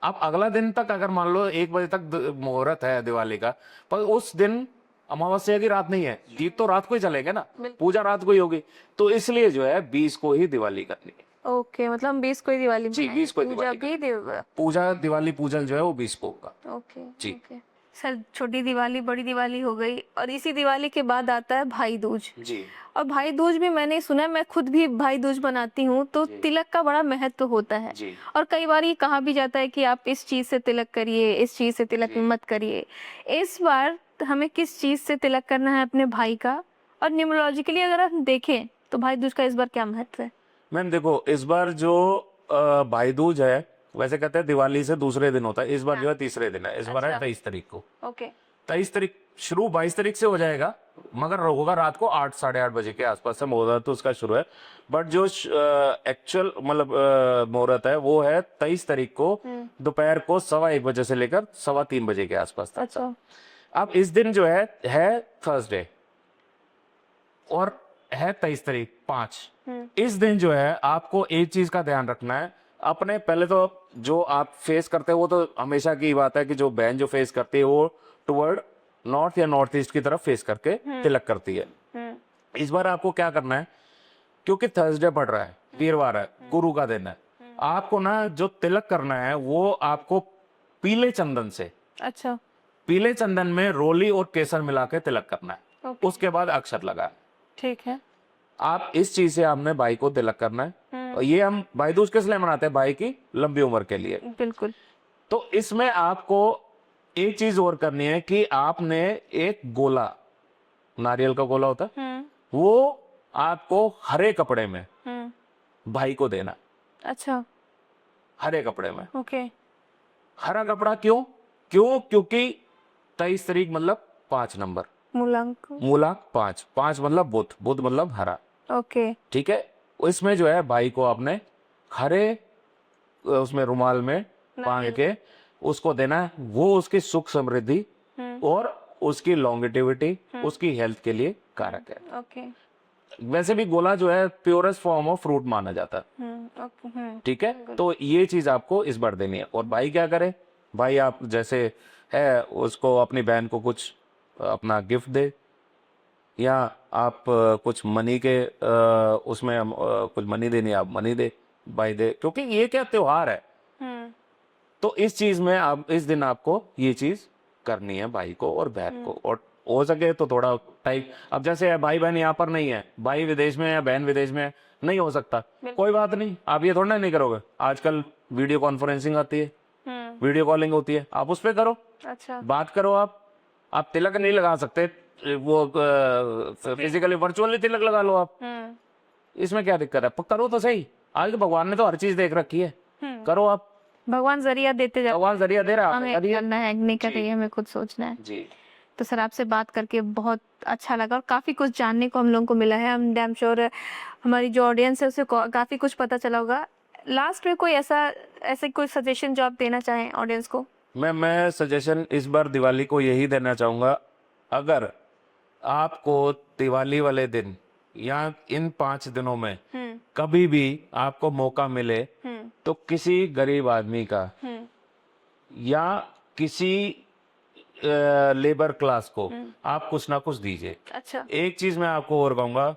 अब अगला दिन तक अगर मान लो 1 बजे तक मुहूर्त है दिवाली का, पर उस दिन अमावस्या की रात नहीं है, दीप तो रात को ही चलेंगे ना, पूजा रात को ही होगी, तो इसलिए जो है 20 को ही दिवाली करनी है। ओके, मतलब हम 20 को ही दिवाली जी, मनाएंगे, 20 को ही पूजा दिवाली भी पूजा दिवाली पूजन जो है वो 20 को होगा। ओके जी। ओके सर, छोटी दिवाली बड़ी दिवाली हो गई, और इसी दिवाली के बाद आता है भाई दूज। जी और भाई दूज भी मैंने सुना है, मैं खुद भी भाई दूज बनाती हूँ, तो जी। तिलक का बड़ा महत्व होता है। जी और कई बार ये कहा भी जाता है कि आप इस चीज से तिलक करिए, इस चीज से तिलक जी। मत करिए। इस बार हमें किस चीज से तिलक करना है अपने भाई का? और न्यूमरोलॉजिकली अगर हम देखें तो भाई दूज का इस बार क्या महत्व है? मैम देखो, इस बार जो भाई दूज है, वैसे कहते हैं दिवाली से दूसरे दिन होता है, इस बार जो है तीसरे दिन है, इस बार है अच्छा। 23 तारीख को। ओके 23 तारीख शुरू 22 तारीख से हो जाएगा, मगर होगा रात को 8 साढ़े 8 बजे के आसपास से मुहूर्त तो उसका शुरू है। बट जो एक्चुअल मतलब मुहूर्त है वो है 23 तारीख को दोपहर को 1:15 से लेकर 3:15 बजे के आसपास तक। अच्छा अब इस दिन जो है थर्सडे और है 23 तारीख 5। इस दिन जो है आपको एक चीज का ध्यान रखना है, अपने पहले तो जो आप फेस करते हो वो तो हमेशा की बात है कि जो बहन जो फेस करती है वो टुवर्ड नॉर्थ या नॉर्थ ईस्ट की तरफ फेस करके तिलक करती है। इस बार आपको क्या करना है, क्योंकि थर्सडे पड़ रहा है, वीरवार है, गुरु का दिन है, आपको ना जो तिलक करना है वो आपको पीले चंदन से, अच्छा पीले चंदन में रोली और केसर मिला के तिलक करना है। ओके उसके बाद अक्षत लगा। ठीक है। आप इस चीज से आपने भाई को तिलक करना है, और ये हम भाई दूज किस लिए मनाते हैं, भाई की लंबी उम्र के लिए। बिल्कुल। तो इसमें आपको एक चीज और करनी है कि आपने एक गोला, नारियल का गोला होता है, वो आपको हरे कपड़े में भाई को देना। अच्छा हरे कपड़े में। ओके हरा कपड़ा क्यों? क्योंकि 23 तारीख मतलब 5 नंबर, मूलांक। मूला 5, 5 मतलब बुध मतलब हरा। ओके ठीक है, इसमें जो है भाई को आपने हरे उसमें रुमाल में बांध के उसको देना है, वो उसकी सुख समृद्धि और उसकी लॉन्गेटिविटी, उसकी हेल्थ के लिए कारक है। ओके वैसे भी गोला जो है प्योरेस्ट फॉर्म ऑफ फ्रूट माना जाता है। ओके ठीक है, तो ये चीज आपको इस बार देनी है। और भाई क्या करे, भाई आप जैसे है उसको अपनी बहन को कुछ अपना गिफ्ट दे, या आप कुछ मनी के उसमें कुछ मनी देनी है, आप मनी दे, भाई दे, क्योंकि ये क्या त्योहार है। तो इस चीज में आप इस दिन आपको ये चीज करनी है भाई को और बहन को। और हो सके तो थोड़ा टाइम, अब जैसे भाई बहन यहाँ पर नहीं है, भाई विदेश में है, बहन विदेश में है, नहीं हो सकता, कोई बात नहीं, आप ये थोड़ा नहीं करोगे, आजकल वीडियो कॉन्फ्रेंसिंग आती है, वीडियो कॉलिंग होती है, आप उस पर करो, अच्छा बात करो। आप तिलक नहीं लगा सकते, वो फिजिकली वर्चुअली तिलक लगा लो आप, इसमें क्या दिक्कत है, करो तो सही। आज तो भगवान ने तो हर चीज देख रखी है, करो आप, भगवान जरिया देते जाते, भगवान जरिया दे रहा है, हमें करिए। करना है नहीं कर रही है, हमें खुद सोचना है। जी तो सर आपसे बात करके बहुत अच्छा लगा, और काफ़ी कुछ जानने को हम लोगों को मिला है। हम डैम श्योर हमारी जो ऑडियंस है उसे काफ़ी कुछ पता चला होगा। लास्ट में कोई ऐसे कोई सजेशन जो आप देना चाहें ऑडियंस को? मैं सजेशन इस बार दिवाली को यही देना चाहूंगा, अगर आपको दिवाली वाले दिन या इन 5 दिनों में कभी भी आपको मौका मिले तो किसी गरीब आदमी का या किसी लेबर क्लास को आप कुछ ना कुछ दीजिए। अच्छा एक चीज मैं आपको और कहूंगा,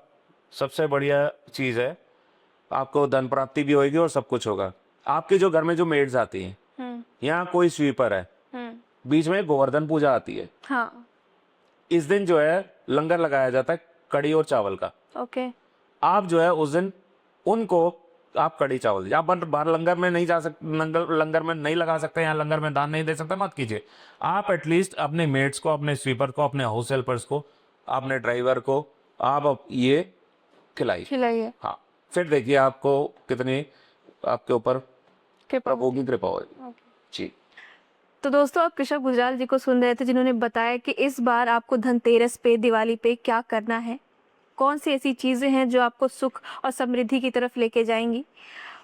सबसे बढ़िया चीज है, आपको धन प्राप्ति भी होगी और सब कुछ होगा। आपके जो घर में जो मेड्स आती हैं, यहाँ कोई स्वीपर है, बीच में गोवर्धन पूजा आती है, हाँ इस दिन जो है लंगर लगाया जाता है कड़ी और चावल का। ओके आप जो है उस दिन उनको आप कड़ी चावल, आप बाहर लंगर में नहीं जा सकते, लंगर में नहीं लगा सकते, यहाँ लंगर में दान नहीं दे सकते, मत कीजिए। आप एटलीस्ट अपने मेट्स को, अपने स्वीपर को, अपने हाउस हेल्पर्स को, अपने ड्राइवर को आप ये खिलाइए। हाँ, फिर देखिए आपको कितनी आपके ऊपर प्रभु की कृपा होगी। जी। तो दोस्तों आप कृषक गुजराल जी को सुन रहे थे, जिन्होंने बताया कि इस बार आपको धनतेरस पे, दिवाली पे क्या करना है, कौन सी ऐसी चीज़ें हैं जो आपको सुख और समृद्धि की तरफ लेके जाएंगी।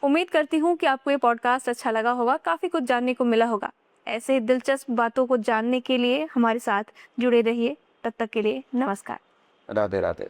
उम्मीद करती हूँ कि आपको ये पॉडकास्ट अच्छा लगा होगा, काफ़ी कुछ जानने को मिला होगा। ऐसे ही दिलचस्प बातों को जानने के लिए हमारे साथ जुड़े रहिए। तब तक के लिए नमस्कार। राधे राधे।